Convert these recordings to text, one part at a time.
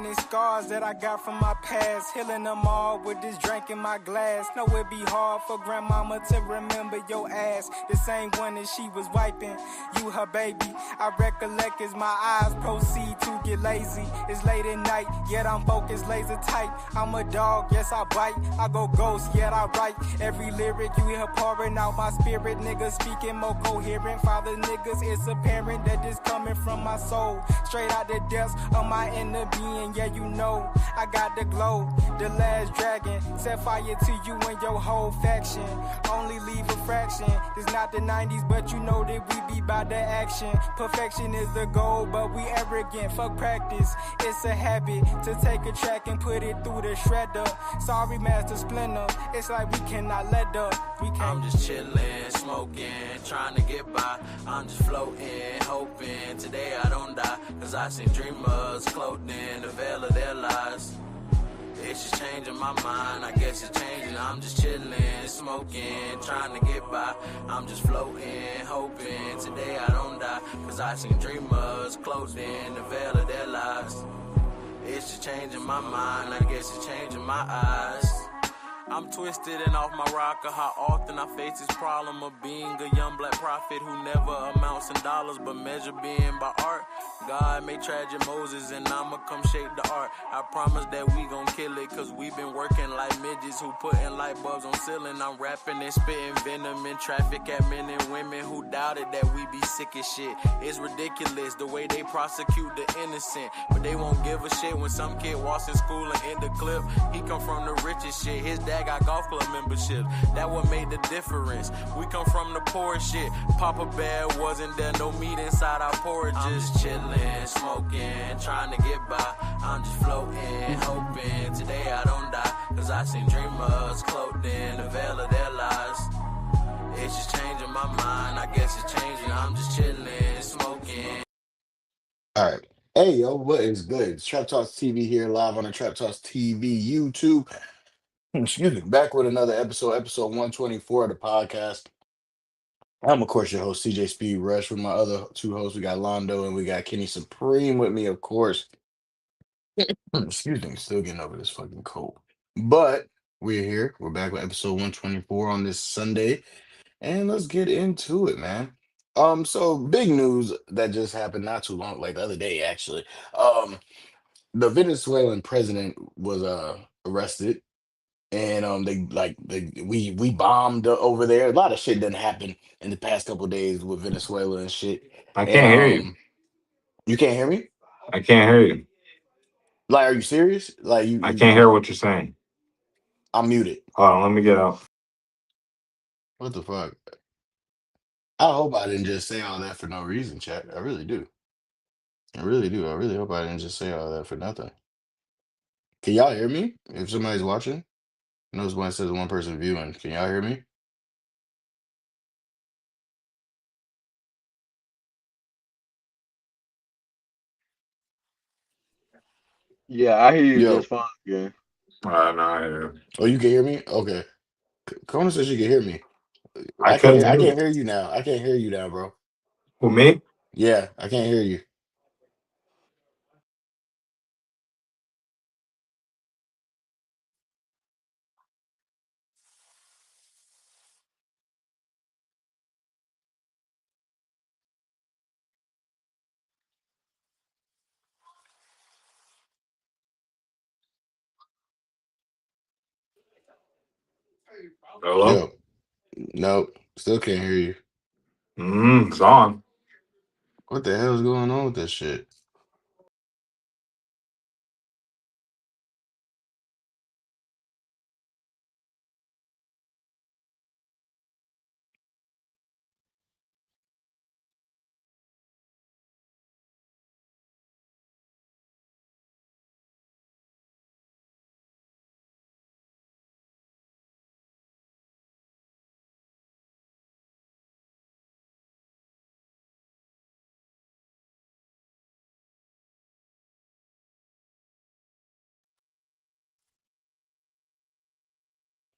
many scars that I got from my past, healing them all with this drink in my glass. Know it be hard for grandmama to remember your ass, the same one that she was wiping, you her baby. I recollect as my eyes proceed to get lazy. It's late at night, yet I'm focused, laser tight. I'm a dog, yes I bite. I go ghost, yet I write. Every lyric you hear pouring out my spirit, niggas speaking more coherent. Father niggas, it's apparent that this coming from my soul, straight out the depths of my inner being. Yeah, you know I got the glow. The last dragon set fire to you and your whole faction. Only leave a fraction. It's not the 90s, but you know that we be by the action. Perfection is the goal, but we arrogant. Fuck practice. It's a habit to take a track and put it through the shredder. Sorry, Master Splinter. It's like we cannot let up. We can't. I'm just chillin', smoking, trying to get by. I'm just floating, hoping today I don't die. Cause I seen dreamers clothed in the veil of their lies. It's just changing my mind, I guess it's changing. I'm just chillin', smoking, trying to get by. I'm just floating, hoping today I don't die. Cause I seen dreamers clothed in the veil of their lies. It's just changing my mind, I guess it's changing my eyes. I'm twisted and off my rocker. How often I face this problem of being a young black prophet who never amounts in dollars but measure being by art. God made tragic Moses and I'ma come shape the art. I promise that we gon' kill it cause we been working like midgets who putting light bulbs on ceiling. I'm rapping and spitting venom in traffic at men and women who doubted that we be sick as shit. It's ridiculous the way they prosecute the innocent, but they won't give a shit when some kid walks in school and in the clip. He come from the richest shit. His dad got golf club membership. That what made the difference. We come from the poor shit. Papa Bear wasn't there, no meat inside our porridges. I'm just chillin', smoking, trying to get by. I'm just floating, hoping today I don't die. Cause I seen dreamers clothed in the veil of their lies. It's just changing my mind, I guess it's changing. I'm just chillin', smoking. All right. Hey, yo, what is good? It's Trap Talks TV here, live on the Trap Talks TV YouTube. Excuse me. Back with another episode 124 of the podcast. I'm, of course, your host, CJ Speed Rush. With my other two hosts, we got Lando and we got Kenny Supreme with me, of course. Excuse me. Still getting over this fucking cold. But we're here. We're back with episode 124 on this Sunday. And let's get into it, man. So big news that just happened not too long, like the other day, actually. The Venezuelan president was arrested, and we bombed over there. A lot of shit didn't happen in the past couple days with Venezuela and shit. I And can't hear you. you can't hear me? I can't hear you. Like, are you serious? Like I can't hear what you're saying. I'm muted. Hold on, let me get out. What the fuck? I hope I didn't just say all that for no reason, chat. I really do. I really do. I really hope I didn't just say all that for nothing. Can y'all hear me? If somebody's watching, I know when it says one person viewing. Can y'all hear me? Yeah, I hear you Yo, just fine. Yeah. No, I hear you. oh, you can hear me? Okay. Kona says you can hear me. I I can't. couldn't I hear can't you. hear you now. I can't hear you now, bro. Who, me? Yeah, I can't hear you. Hello? Yo, nope. Still can't hear you. It's on. What the hell is going on with this shit?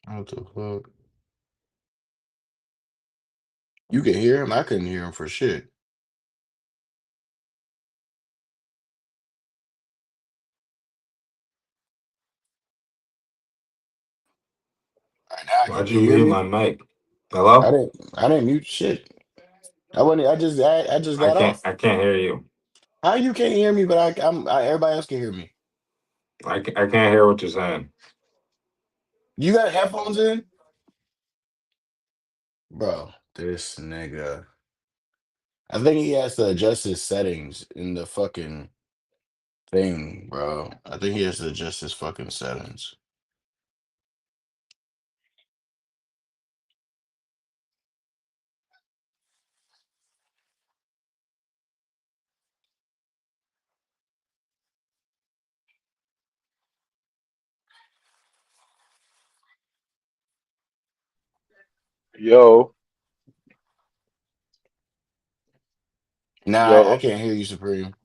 What the fuck? You can hear him. I couldn't hear him for shit. All right, now I can. Why'd Can you you hear mute me? my mic? Hello? I didn't mute shit. I wasn't. I just got off. I can't hear you. How you can't hear me, but everybody else can hear me. I can't hear what you're saying. You got headphones in, bro? This nigga. I think he has to adjust his settings in the fucking thing, bro. I think he has to adjust his fucking settings. Yo, Nah, I yo. can't hear you, Supreme.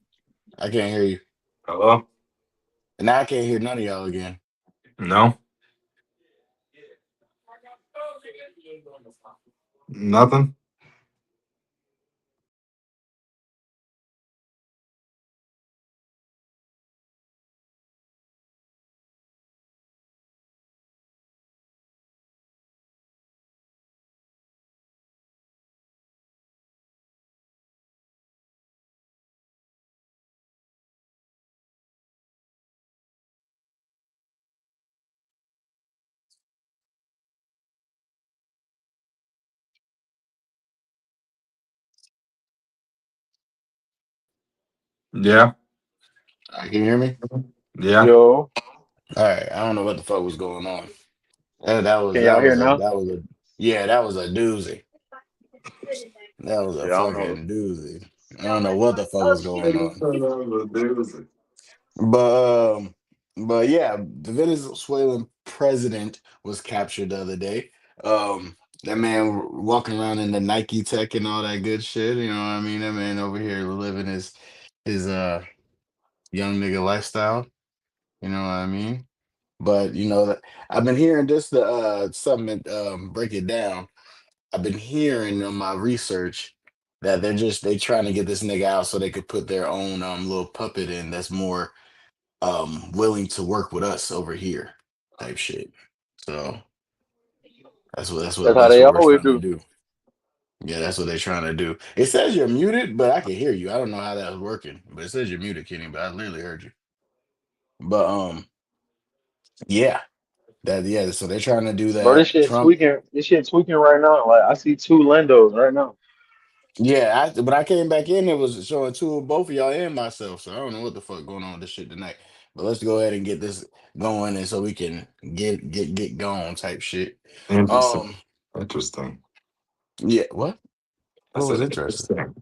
I can't hear you. Hello? And now I can't hear none of y'all again. No? Nothing? Yeah? Can you hear me? Yeah? Yo. All right. I don't know what the fuck was going on. Can y'all hear now? That was a yeah, that was a doozy. That was a Shit, I don't know. fucking doozy. I don't know what the fuck was going on. But but yeah, the Venezuelan president was captured the other day. That man walking around in the Nike tech and all that good shit. You know what I mean? That man over here living his young nigga lifestyle. You know what I mean? But you know that I've been hearing just the something break it down. I've been hearing on my research that they trying to get this nigga out so they could put their own little puppet in that's more willing to work with us over here type shit. So That's how that's they what we're always trying to do. do. Yeah, that's what they're trying to do. It says you're muted, but I can hear you. I don't know how that's working, but it says you're muted, Kenny. But I literally heard you. But yeah, yeah. So they're trying to do Bro, this that. shit Trump. tweaking. This shit tweaking right now. Like I see two Landos right now. Yeah, when I came back in, it was showing two of both of y'all and myself. So I don't know what the fuck going on with this shit tonight. But let's go ahead and get this going, and so we can get going type shit. Interesting. Um, Interesting. yeah. What? I What was said interesting? interesting.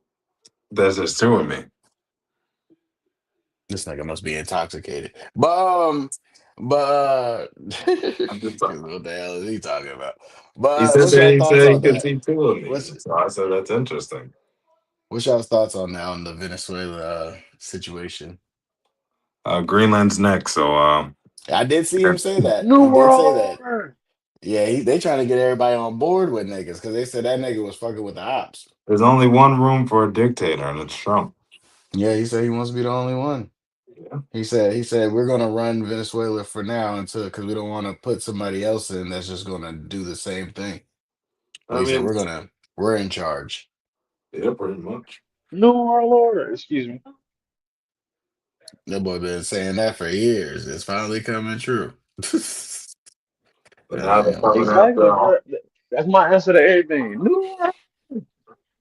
There's just two of me. This nigga must be intoxicated. But I'm just 'cause what the hell is he talking about? But he said he could see two of me. What's So I said that's interesting. what's y'all's thoughts on now on the Venezuela situation? Greenland's next, so I did see him say that. New He did say World that. Order. Yeah, they trying to get everybody on board with niggas because they said that nigga was fucking with the ops. there's only one room for a dictator, and it's Trump. Yeah, he said he wants to be the only one. Yeah. He said we're gonna run Venezuela for now until because we don't want to put somebody else in that's just gonna do the same thing. So I he said mean, we're in charge. yeah, pretty much. New World Order. Excuse me. That boy been saying that for years. It's finally coming true. But That now they're man coming wild. Exactly, after bro. That's my answer to everything. New World.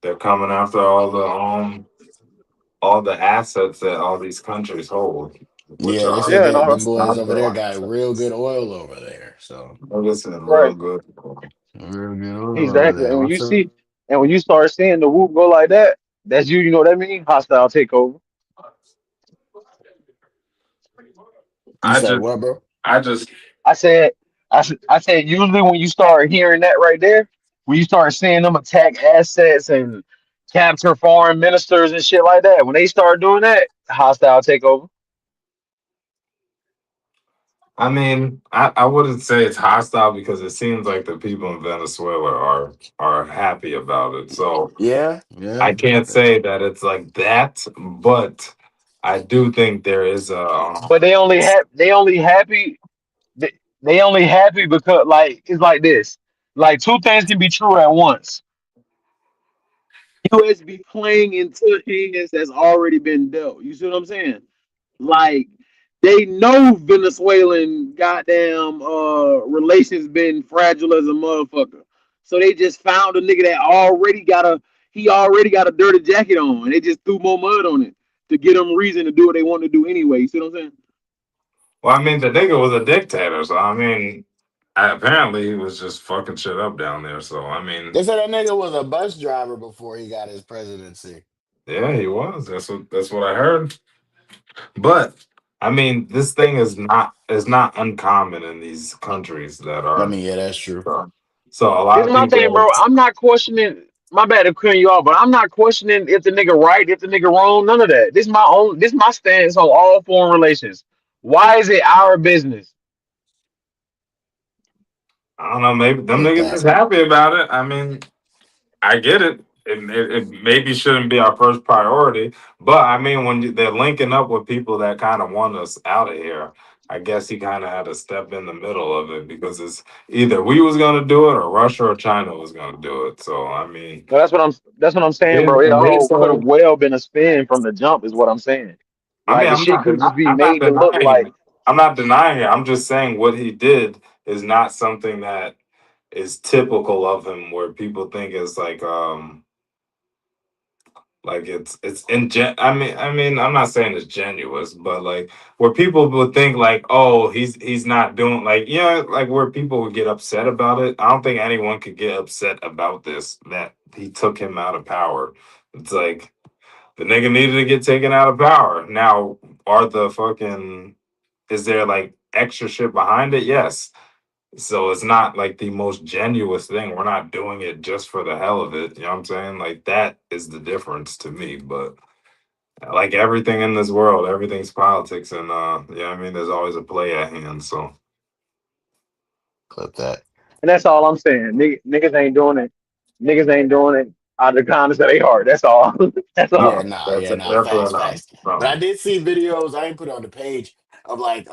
they're coming after all the assets that all these countries hold, which Yeah, they are said Yeah, no, them boys over there hostile got real assets. good oil over there. So Listen, real right. good. real good oil over Exactly. there. And when you What's up? see, and when you start seeing the whoop go like that, that's you. You know what that mean? Hostile takeover. You I said just, what, bro? I just, I said, I said, usually when you start hearing that right there, when you start seeing them attack assets and capture foreign ministers and shit like that, when they start doing that, hostile takeover. I mean, I wouldn't say it's hostile because it seems like the people in Venezuela are happy about it. So Yeah, I yeah. can't say that it's like that, but I do think there is a But they only happy. They only happy because like it's like this. Like two things can be true at once. US be playing into hands that's already been dealt. You see what I'm saying? Like they know Venezuelan goddamn relations been fragile as a motherfucker. So they just found a nigga that already got a dirty jacket on, and they just threw more mud on it to get them reason to do what they want to do anyway. You see what I'm saying? Well, I mean, the nigga was a dictator, so I mean, apparently he was just fucking shit up down there. So I mean, They said that nigga was a bus driver before he got his presidency. yeah, he was. That's what I heard. But I mean, this thing is not uncommon in these countries that I are. mean, yeah, that's true. So a This lot is of my thing, people. bro. I'm not questioning. My bad to cutting you off, but I'm not questioning if the nigga right, if the nigga wrong. None of that. This my own. This my stance on all foreign relations. Why is it our business? I don't know. Maybe them Get niggas that. is happy about it. I mean, I get it. It maybe shouldn't be our first priority, but I mean, when they're linking up with people that kind of want us out of here, I guess he kind of had to step in the middle of it because it's either we was gonna do it or Russia or China was gonna do it. So I mean, No, that's what I'm saying, they, bro. It they all could have said, well been a spin from the jump, is what I'm saying. I Like mean, the shit could just be I'm not made to look denying like it. I'm not denying it. I'm just saying what he did is not something that is typical of him, where people think is like it's I mean I'm not saying it's genuine, but like where people would think like, oh, he's not doing like, yeah, like where people would get upset about it. I don't think anyone could get upset about this, that he took him out of power. It's like the nigga needed to get taken out of power. Now, are the fucking is there like extra shit behind it? Yes. So it's not like the most genuine thing. We're not doing it just for the hell of it. You know what I'm saying? Like that is the difference to me. But like everything in this world, everything's politics, and yeah, I mean, there's always a play at hand. So Clip that. and that's all I'm saying. Niggas ain't doing it. Niggas ain't doing it out of the kindness of their heart. That's all. That's Yeah, all. nah, that's yeah, it. nah, That's facts, what facts. But I I'm. did see videos, I ain't put it on the page, of like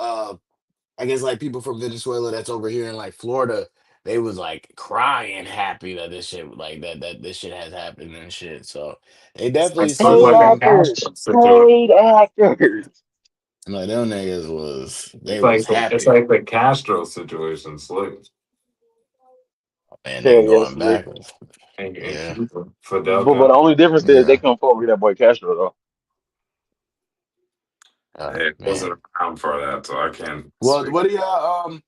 I guess like people from Venezuela that's over here in like Florida, they was like crying happy that this shit like that this shit has happened and shit. So they definitely It's Paid like a seem actors. Castro situation. Paid actors. like them niggas was It's they was like it's happy. like the Castro situation, slick Man, they Hell ain't yes, going slick. backwards. and Yeah. Cuba, Fidel But the Castro. only difference is they Yeah. come forward with that boy Castro though. Oh Hey, I man. wasn't around for that, so I can't Well, speak. what do y'all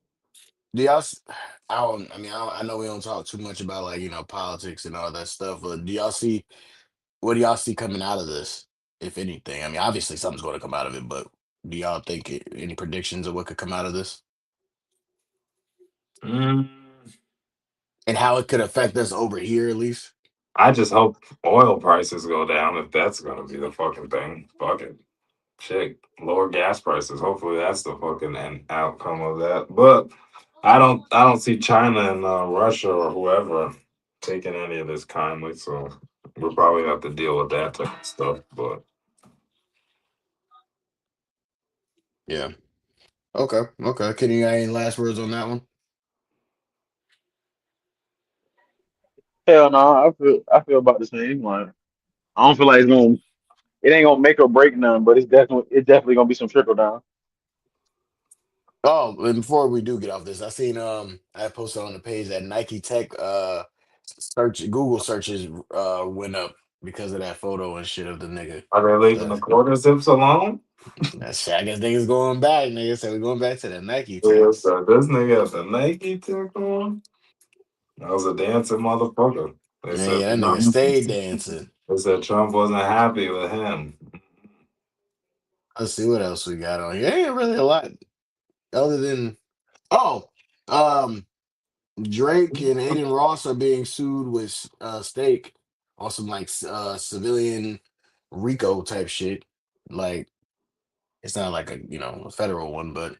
I don't I mean I know we don't talk too much about like, politics and all that stuff, but what do y'all see coming out of this, if anything? I mean, obviously something's going to come out of it, but do y'all think any predictions of what could come out of this Mm, and how it could affect us over here, at least? I just hope oil prices go down if that's gonna be the fucking thing. Fuck it. Shit. Lower gas prices. Hopefully that's the fucking end outcome of that. But I don't see China and Russia or whoever taking any of this kindly, so we'll probably have to deal with that type of stuff. But Yeah. Okay. Okay. Can you got any last words on that one? Hell no, I feel about the same. Like I don't feel like it ain't gonna make or break none, but it's definitely gonna be some trickle down. Oh, and before we do get off this, I seen I posted on the page that Nike Tech Google searches went up because of that photo and shit of the nigga. are they leaving So the quarter zips alone? that's shit. I guess niggas going back. Niggas said we're going back to the Nike Yeah, Techs. so this nigga has a Nike tick on. That was a dancing motherfucker. They Man, said yeah, that nigga stayed dancing. they said Trump wasn't happy with him. Let's see what else we got on here. Ain't really a lot other than oh, um, Drake and Aiden Ross are being sued with stake on some like civilian RICO type shit. Like it's not like a federal one, but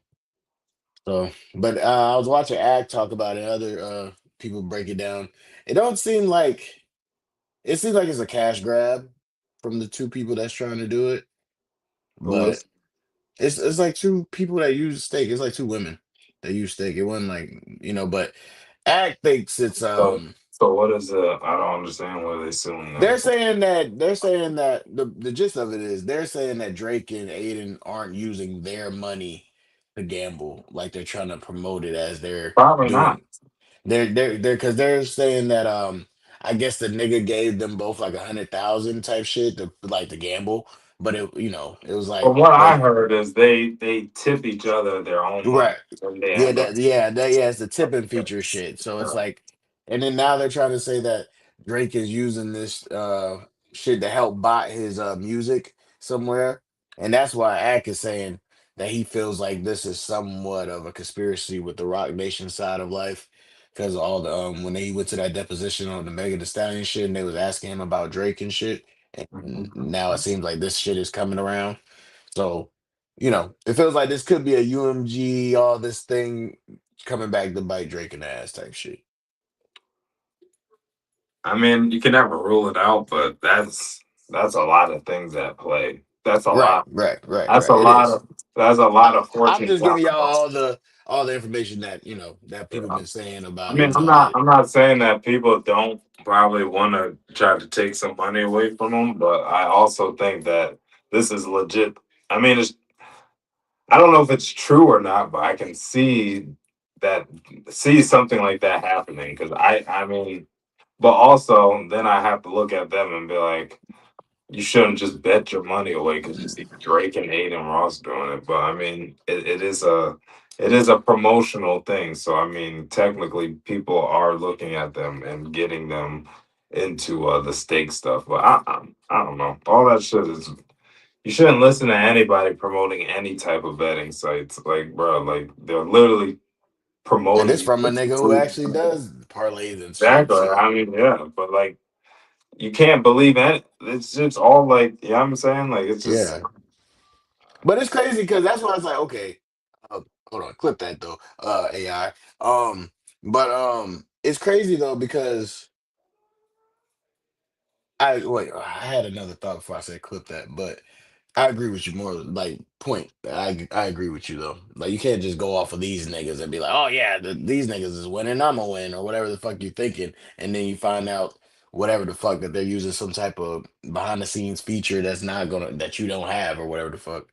I was watching Ag talk about it. Other people break it down. It don't seem like it seems like it's a cash grab from the two people that's trying to do it, Who but is it's like two people that use stake. It's like two women They use stick. It wasn't like but Act thinks it's So what is it? I don't understand why they suing them for. they're saying that the gist of it is they're saying that Drake and Aiden aren't using their money to gamble like they're trying to promote it as they're Probably not. doing. They're because they're saying that I guess the nigga gave them both like 100,000 type shit to like to gamble, but it was But like what I they heard is they tip each other their own money, right. and they Yeah, end up. it's the tipping feature shit. So it's like, and then now they're trying to say that Drake is using this shit to help bot his music somewhere, and that's why Ack is saying that he feels like this is somewhat of a conspiracy with the Rock Nation side of life because all the when he went to that deposition on the Mega The Stallion shit, and they was asking him about Drake and shit, and now it seems like this shit is coming around. So it feels like this could be a UMG, all this thing coming back to bite Drake in the ass type shit. I mean, you can never rule it out, but that's a lot of things at play. That's a Right, lot. right, right, That's a right. It lot is. of. That's a I, lot of I'm fortune just giving y'all capital. all the information that that people Yeah. been saying I about mean, who's I'm gonna not. get it. I'm not saying that people don't probably want to try to take some money away from them, but I also think that this is legit. I mean, I don't know if it's true or not, but I can that see something like that happening because I mean, but also then I have to look at them and be like, you shouldn't just bet your money away because you see Drake and Aiden Ross doing it. But I mean, it is a promotional thing. So I mean, technically, people are looking at them and getting them into the stake stuff. But I don't know. All that shit is you shouldn't listen to anybody promoting any type of betting sites. Like, bro, like they're literally And this promoting from a nigga who actually does parlays and shit. exactly. So I mean, yeah, but like you can't believe it. It's just all like, you know what I'm saying? Like, it's just, yeah, but it's crazy because that's why I was like, okay, hold on, clip that though, AI. But it's crazy though because I had another thought before I said clip that, but I agree with you more. Like point, I agree with you though. Like you can't just go off of these niggas and be like, oh yeah, these niggas is winning, I'm gonna win, or whatever the fuck you thinking, and then you find out whatever the fuck that they're using some type of behind the scenes feature that's not gonna that you don't have or whatever the fuck.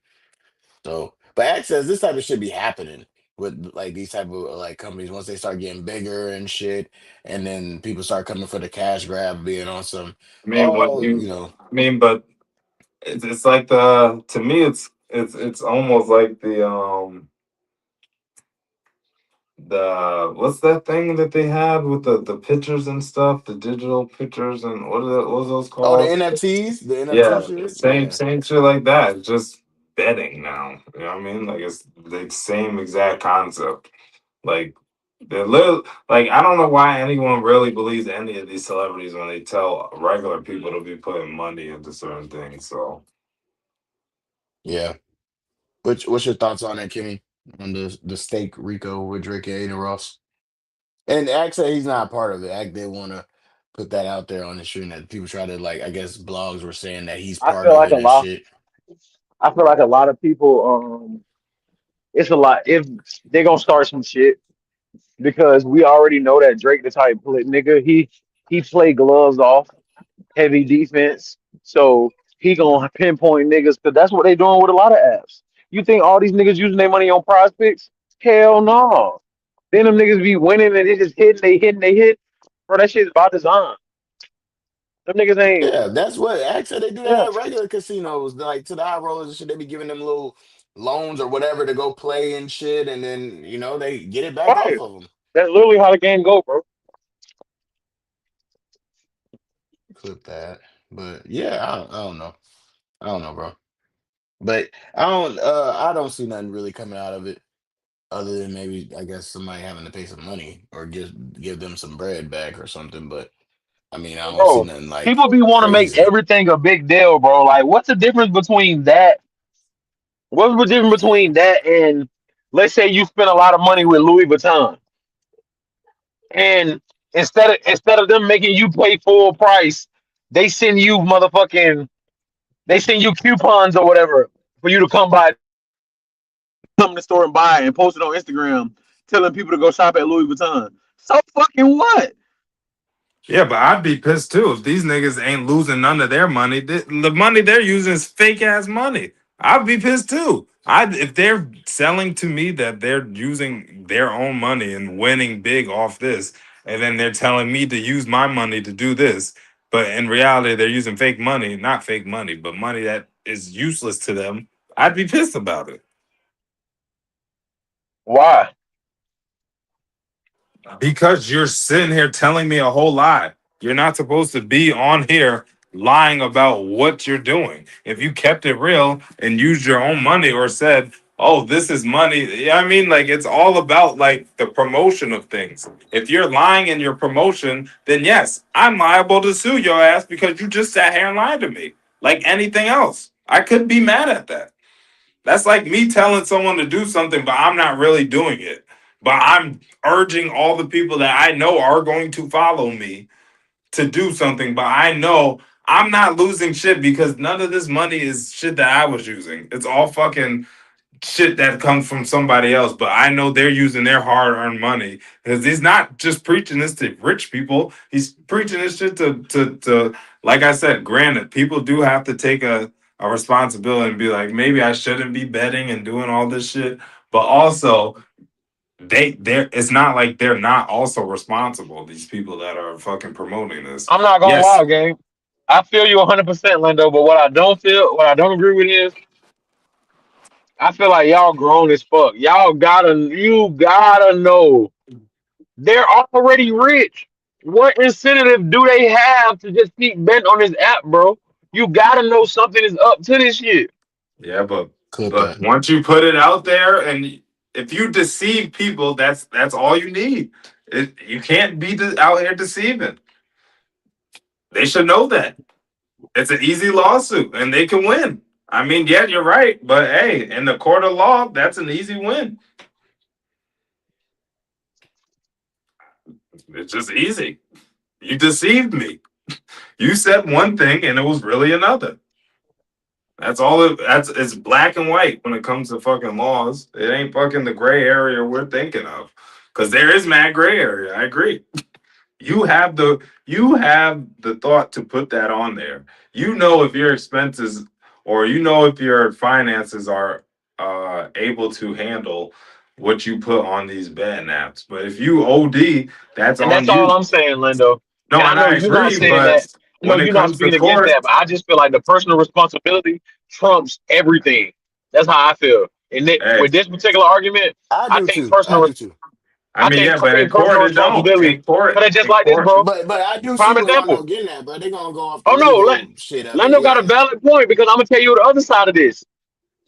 So, but Act says this type of shit be happening with like these type of like companies once they start getting bigger and shit, and then people start coming for the cash grab, being on some, I mean, when oh, I mean, but it's like to me, it's almost like what's that thing that they had with the pictures and stuff, the digital pictures and what was those oh, the called? NFTs, the NFT Yeah, shit, same yeah. same shit like that. It's just betting now. You know what I mean? Like it's the same exact concept. Like they're little like I don't know why anyone really believes any of these celebrities when they tell regular people to be putting money into certain things. So Yeah. What's your thoughts on that, Kimmy? On the steak Rico with Drake and Aiden Ross? And Act said he's not a part of it. Act did want to put that out there on the street that people try to like. I guess blogs were saying that he's I part feel of like it a and lot. shit. I feel like a lot of people. It's a lot. If they're gonna start some shit, because we already know that Drake the type nigga. He play gloves off, heavy defense. So he gonna pinpoint niggas because that's what they doing with a lot of apps. You think all these niggas using their money on prize picks? Hell no. Then them niggas be winning and they just they hit. Bro, that shit's by design. Them niggas ain't. Yeah, that's what Act said. They do that Yeah, at regular casinos, like to the high rollers and shit. They be giving them little loans or whatever to go play and shit, and then they get it back off right. of them. That's literally how the game go, bro. Clip that, but yeah, I don't know. I don't know, bro. But I don't see nothing really coming out of it other than maybe I guess somebody having to pay some money or give them some bread back or something. But I mean, I don't see Bro, nothing like people be want to make crazy. everything a big deal, bro. Like, what's the difference between that? What's the difference between that and, let's say, you spend a lot of money with Louis Vuitton, and instead of them making you pay full price, they send you motherfucking they send you coupons or whatever for you to come to the store and buy and post it on Instagram. telling people to go shop at Louis Vuitton. So fucking what? Yeah, but I'd be pissed too if these niggas ain't losing none of their money. The money they're using is fake ass money. I'd be pissed too. I If they're selling to me that they're using their own money and winning big off this, and then they're telling me to use my money to do this, but in reality they're using fake money, not fake money, but money that is useless to them. I'd be pissed about it. Why? Because you're sitting here telling me a whole lie. You're not supposed to be on here lying about what you're doing. If you kept it real and used your own money or said, "Oh, this is money." Yeah, I mean, like it's all about like the promotion of things. If you're lying in your promotion, then yes, I'm liable to sue your ass because you just sat here and lied to me. Like anything else. I could be mad at that. That's like me telling someone to do something, but I'm not really doing it. But I'm urging all the people that I know are going to follow me to do something. But I know I'm not losing shit because none of this money is shit that I was using. It's all fucking shit that comes from somebody else. But I know they're using their hard earned money because he's not just preaching this to rich people. He's preaching this shit to like I said, granted, people do have to take a responsibility and be like, maybe I shouldn't be betting and doing all this shit. But also, they're it's not like they're not also responsible, these people that are fucking promoting this. I'm not gonna Yes. lie, gang. I feel you 100%, Lando. But what I don't agree with is, I feel like y'all grown as fuck. You gotta know they're already rich. What incentive do they have to just keep betting on this app, bro? You gotta know something is up to this shit. Yeah, Clip but that. once you put it out there and if you deceive people, that's all you need. You can't be out here deceiving. They should know that. It's an easy lawsuit and they can win. I mean, yeah, you're right, but hey, in the court of law, that's an easy win. It's just easy. You deceived me. You said one thing and it was really another. That's all that's it's black and white when it comes to fucking laws. It ain't fucking the gray area we're thinking of. Cause there is mad gray area. I agree. You have the thought to put that on there. You know if your expenses or you know if your finances are able to handle what you put on these betting apps. But if you OD, that's And on that's all you. I'm saying, Lando. No, And I and know I you're not agree, saying that. but I know when it you're not comes to speaking against court, that, but I just feel like the personal responsibility trumps everything. That's how I feel. And hey, with this particular argument, I I do think too. I personal. do too. I mean, yeah, but I in think personal court it don't. responsibility. But it's just In like this, court, bro. But I do see Prime what Lando example. getting at, bro. They gonna go off the Oh no, legal shit of it. Lando got a Yeah. valid point because I'm gonna tell you the other side of this.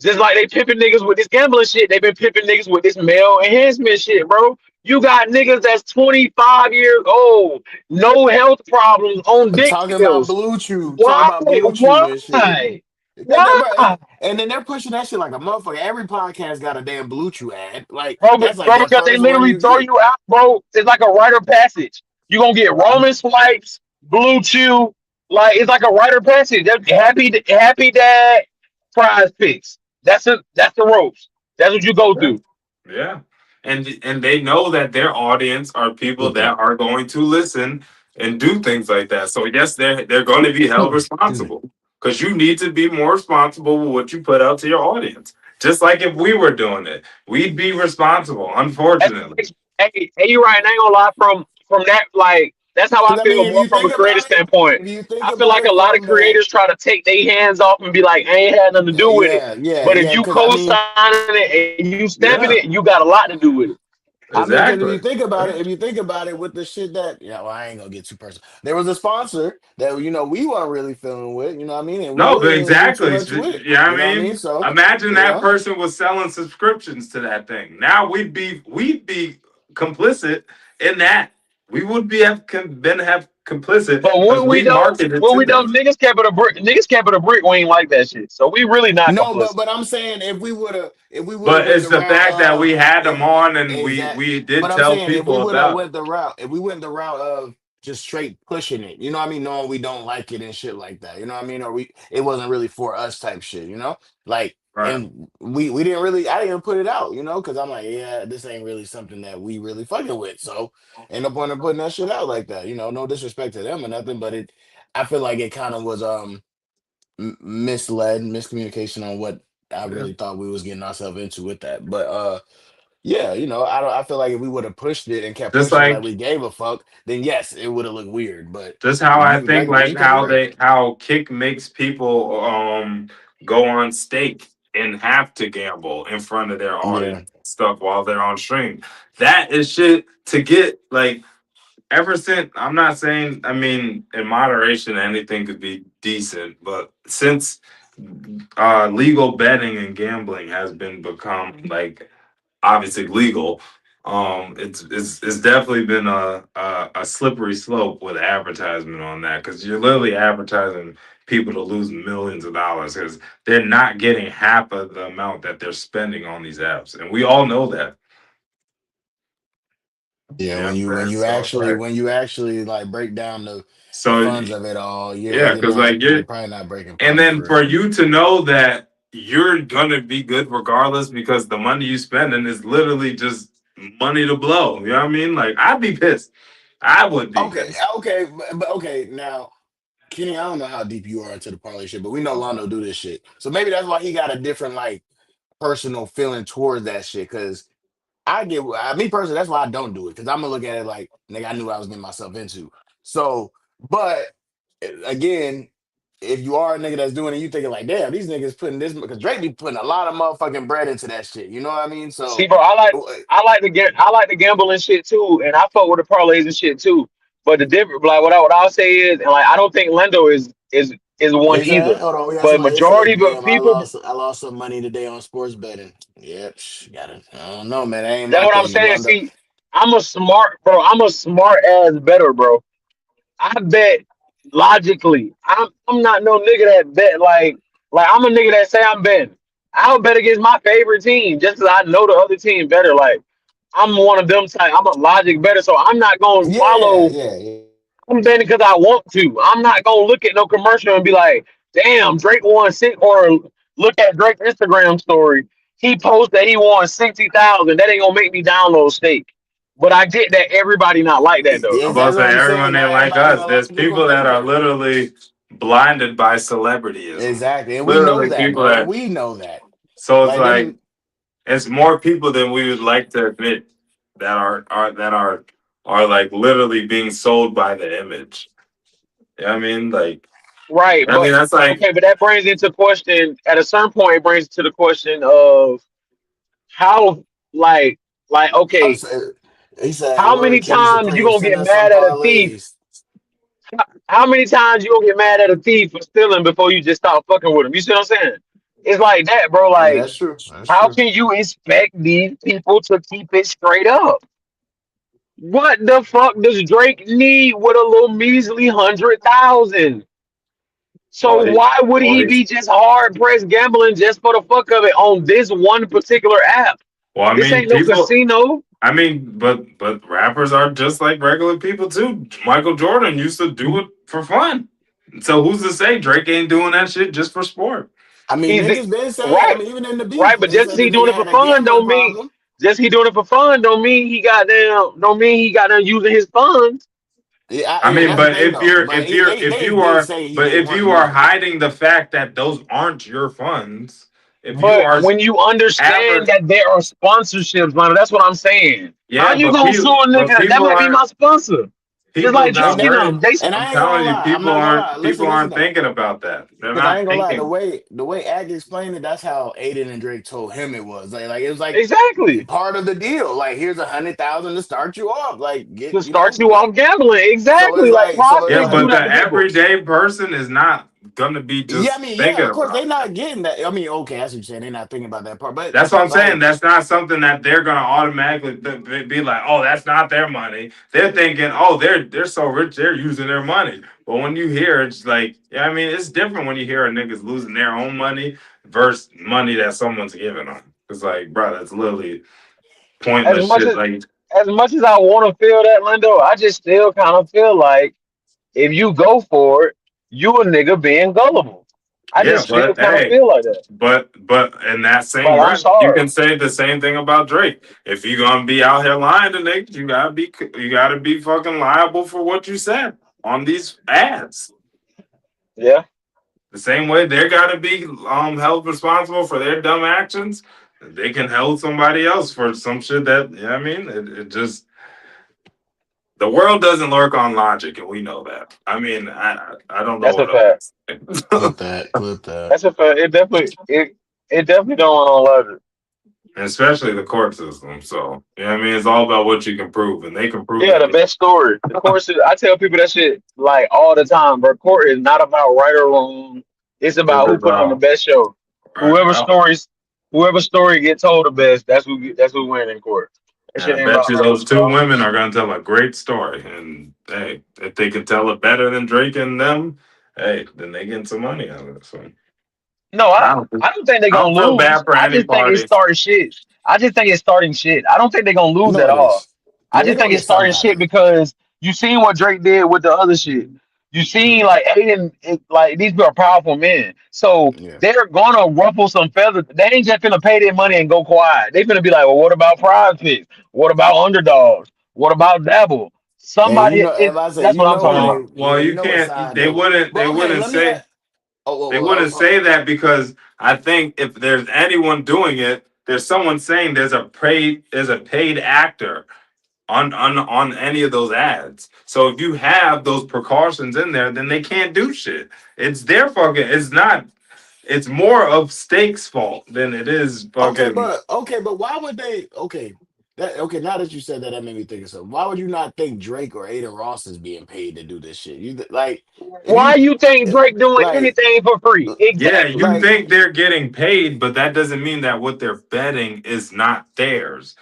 Just like they pimping niggas with this gambling shit, they been pimping niggas with this male enhancement shit, bro. You got niggas that's 25 years old, no health problems on dick Talking about pills. Blue Chew, talking Why? about Blue Chew and shit. Why? Bro, Why? and then they're pushing that shit like a motherfucker. Every podcast got a damn Blue Chew ad. Like that's like Bro, the because they first one literally you throw get. you out, bro. It's like a rite of passage. You gonna get Roman swipes, Blue Chew, like it's like a rite of passage. Happy dad, prize picks. That's the ropes. That's what you go yeah. through. Yeah. And they know that their audience are people Clip that. that are going to listen and do things like that. So yes, they're going to be held Excuse me. responsible because you need to be more responsible with what you put out to your audience. Just like if we were doing it, we'd be responsible. Hey, Unfortunately, hey, you right? And I ain't gonna lie. From that, like that's how I Because I feel mean, if more you from a think creative about it, standpoint. if you think I feel about like a it lot of from the creators try to take their hands off and be like, "I ain't had nothing to do with it." But if you because I mean, co-signing it and you stamping it, yeah, you got a lot to do with it. because if exactly. you think about Yeah. it, with the shit that, yeah, well, I ain't gonna get too personal. There was a sponsor that we weren't really feeling with, you know what I mean, and we No, really but didn't do too exactly. much with, Yeah, you I know what I mean. mean, So, imagine you that know, person was selling subscriptions to that thing. Now we'd be complicit in that. We would be have complicit But because we marketed when to we know them. niggas kept it a brick, we ain't like that shit. So we really not no, complicit. but I'm saying if we would have But went it's the the route fact that we of had them if on and is that, we but did I'm tell saying people about it. if we went the route of just straight pushing it, you know what I mean, knowing we don't like it and shit like that, you know what I mean, or it wasn't really for us type shit, like Right. and we didn't really, I didn't put it out, because I'm like, yeah, this ain't really something that we really fucking with. So ain't no point in putting that shit out like that. No disrespect to them or nothing, but I feel like it kind of was misled, miscommunication on what I Yeah. really thought we was getting ourselves into with that. But yeah, I feel like if we would have pushed it and kept Just pushing it like like we gave a fuck, then yes, it would have looked weird. But just how I you think like like you kind of right. how kick makes people go on stake and have to gamble in front of their Yeah. audience stuff while they're on stream. That is shit to get like ever since. I'm not saying, I mean, in moderation anything could be decent, but since legal betting and gambling has been become like obviously legal. It's definitely been a slippery slope with advertisement on that because you're literally advertising people to lose millions of dollars because they're not getting half of the amount that they're spending on these apps, and we all know that. Yeah, Yeah, when you so it's actually like like break down the so funds of it all, yeah, because like you're you're probably not breaking and profit then for for real. you to know that you're gonna be good regardless because the money you spending is literally just money to blow. You know what I mean? Like I'd be pissed. I would be Okay, pissed. okay, but okay, now Kenny, I don't know how deep you are into the parlay shit, but we know Lando do this shit. So maybe that's why he got a different like personal feeling towards that shit. Cause me personally, that's why I don't do it. Cause I'm gonna look at it like, nigga, I knew what I was getting myself into. So, but again, if you are a nigga that's doing it, you thinking like, damn, these niggas putting this because Drake be putting a lot of motherfucking bread into that shit. You know what I mean? See, So, bro, uh, I like to gamble and shit too, and I fuck with the parlays and shit too. But the different, like what I'll say is, and like I don't think Lendo is what one he said? either. Hold on, we got But somebody. It said, majority of damn, people, I lost some money today on sports betting. Yep, got it. I don't know, man. That ain't that's my what I'm thing. saying. Lando. See, I'm a smart ass better, bro. I bet logically. I'm not no nigga that bet like I'm a nigga that say I'm betting. I'll bet against my favorite team just because I know the other team better. Like I'm one of them type. I'm a logic better, so I'm not gonna Yeah, follow. yeah, yeah. I'm betting because I want to. I'm not gonna look at no commercial and be like, "Damn, Drake won six," or look at Drake's Instagram story. He posted that he won 60,000. That ain't gonna make me download Stake. But I get that everybody not like that though. I'm Yes, about that's to what say I'm everyone saying. ain't Not like everybody us. gonna like There's to do people that commercial are betting. literally blinded by celebrityism. Exactly, and we know Literally that, people bro. that We know that. so it's Like like them. it's more people than we would like to admit that are like literally being sold by the image. You know what I mean? Like Right, I mean but that's like okay, but that brings into question at a certain point. It brings to the question of how, like, I okay, was, he said, how many "Word, Kenny times you Supreme, gonna send get us some mad at a thief? parlays." How many times you gonna get mad at a thief for stealing before you just stop fucking with him? You see what I'm saying? It's like that, bro. I mean, Like, that's true. That's how true. can you expect these people to keep it straight up? What the fuck does Drake need with a little measly 100,000? So well he why would well he he's be just hard pressed gambling just for the fuck of it on this one particular app? well I This mean ain't no people casino. I mean but rappers are just like regular people too. Michael Jordan used to do it for fun. So who's to say Drake ain't doing that shit just for sport? I mean, Is it niggas been saying. I right? mean, even in the Right, beef, but they just 'cause said the he nigga doing it for had a fun gambling don't mean problem. just he doing it for fun don't mean he got them using his funds. I Yeah, mean, that's the but thing though. But if they you did are say but they if weren't you are using it. hiding the fact that those aren't your funds, if you But are when you understand average, that there are sponsorships, man, that's what I'm saying. How yeah, you gonna sue a but nigga? That people might be aren't my sponsor. Just people like not And Drewski that, them. worried. They and I'm I ain't gonna telling you, lie. I'm not gonna lie. people Listen aren't though. thinking about that. They're Because I not ain't gonna lie, thinking. the way Ag explained it, that's how Aiden and Drake told him it was. Like it was like exactly part of the deal. Like here's 100,000 to start you off. Like to get start you off gambling. so it's Exactly. Like like so it's Yeah, prospects do but like the that to people. everyday person is not gonna be yeah, I just mean, yeah, thinking of course they're about that. not getting that. I mean, okay, that's what you're saying. They're not thinking about that part, but That's what I'm saying. like, That's not something that they're gonna automatically be like, oh, that's not their money. They're thinking, oh, they're so rich, they're using their money. But when you hear it's like, yeah, I mean, it's different when you hear a niggas losing their own money versus money that someone's giving them. It's like, bro, that's literally As pointless much shit. as Like, as much as I want to feel that, Lindo, I just still kind of feel like if you go for it, you a nigga being gullible. I Yeah, just still but kind of hey, feel like that. but in that But same I'm breath, you sorry. can say the same thing about Drake. If you're gonna be out here lying to niggas, you gotta be fucking liable for what you said on these ads. Yeah, The same way they gotta be held responsible for their dumb actions, they can hold somebody else for some shit that I mean, it just the world doesn't work on logic, and we know that. I mean, I don't know that's a what else fact. to say. Clip that. Clip that. That's a fact. It definitely don't want no logic. And especially the court system. So, I mean, it's all about what you can prove, and they can prove Yeah, the that. best story. The course is. I tell people that shit like all the time. But court is not about right or wrong. It's It about who is put on the best show. right. Whoever stories, whoever story get told the best, that's who win in court. That And shit I ain't bet about you right or those two wrong. women are going to tell a great story. And hey, if they can tell it better than Drake and them, hey, then they getting some money out of it. So No, I don't, I don't think they're I don't gonna feel bad lose. for I any just think it's party. starting shit. I just think it's starting shit. I don't think they're gonna lose No, at it all. is. I Yeah, they just gonna think get it's something starting out of shit it. because you seen what Drake did with the other shit. You seen like Aiden, like these people are powerful men, so Yeah. they're gonna ruffle some feathers. They ain't just gonna pay their money and go quiet. They gonna be like, well, what about Prize Picks? What about underdogs? What about Dabble? And you Somebody know, is. if I say, That's you what I'm know talking what about. Well, you you know what can't. side They they. wouldn't. They But okay, wouldn't let me. say. They wouldn't say that because I think if there's anyone doing it, there's someone saying there's a paid actor on any of those ads. So if you have those precautions in there, then they can't do shit. It's their fucking. It's not. It's more of Steak's fault than it is fucking. Okay, but why would they? Okay, that okay. Now that you said that, that made me think of something. Why would you not think Drake or Aiden Ross is being paid to do this shit? Like, if Why you you think Drake doing like, anything for free? Yeah, Exactly. you like, think they're getting paid, but that doesn't mean that what they're betting is not theirs.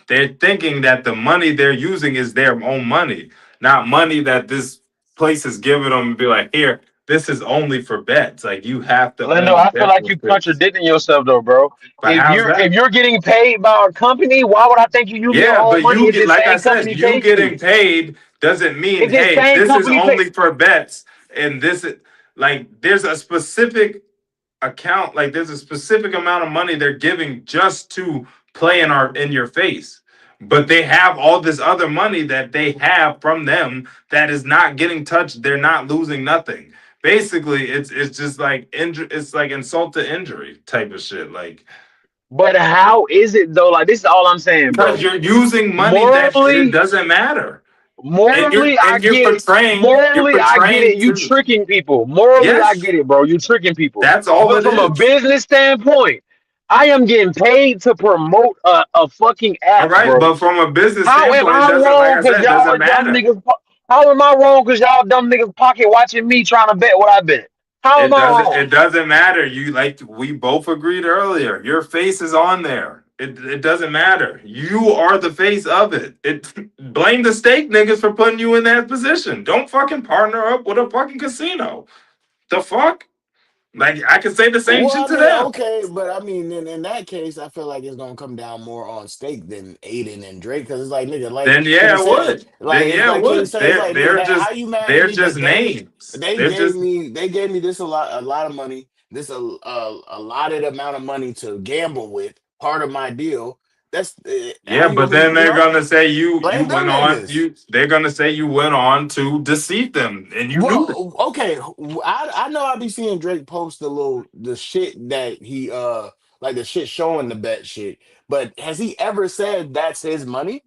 They're thinking that the money they're using is their own money, not money that this place is giving them and be like, here, this is only for bets. Like you have to Lando, only I feel bet like with you this. contradicting yourself though, bro. But how's that? If you're getting paid by a company, why would I think you using your Yeah, own but money you if get this like I same said, company you paid you? getting paid doesn't mean, If this hey, same this is company pay, only for bets and this is like there's a specific account, like there's a specific amount of money they're giving just to play in your face. But they have all this other money that they have from them that is not getting touched. They're not losing nothing. Basically, it's just like it's like insult to injury type of shit. Like but how is it though? Like this is all I'm saying, because bro. you're using money that it Morally, doesn't matter. I And you're get it. portraying Morally, I get it. You to tricking people. Morally, I yes, get it, bro. You tricking people. that's all But it from a is. business standpoint, I am getting paid to promote a fucking All app, right, bro. but from a business How am standpoint, it I doesn't, like wrong? I Cause said, it y'all doesn't are dumb matter. niggas. How am I wrong? Cause y'all dumb niggas pocket watching me trying to bet what I bet. How am I It wrong? doesn't matter. You like we both agreed earlier. Your face is on there. It doesn't matter. You are the face of it. It blame the steak niggas for putting you in that position. Don't fucking partner up with a fucking casino. The fuck? Like I can say the same well, shit I to mean, them. okay, but I mean, in that case, I feel like it's gonna come down more on Stake than Aiden and Drake, because it's like, nigga, like Then Kenny yeah, it said, would. Then yeah, it Kenny would. said, it's like, nigga, how you mad at They're me? just But names. They're just they gave me this a lot of money, this a allotted amount of money to gamble with, part of my deal. That's how yeah, you but gonna be, then they're gonna say you blame went them on niggas. they're gonna say you went on to deceive them and you knew that. Well, okay, I know I be seeing Drake post the shit that he like the shit showing the bet shit, but has he ever said that's his money?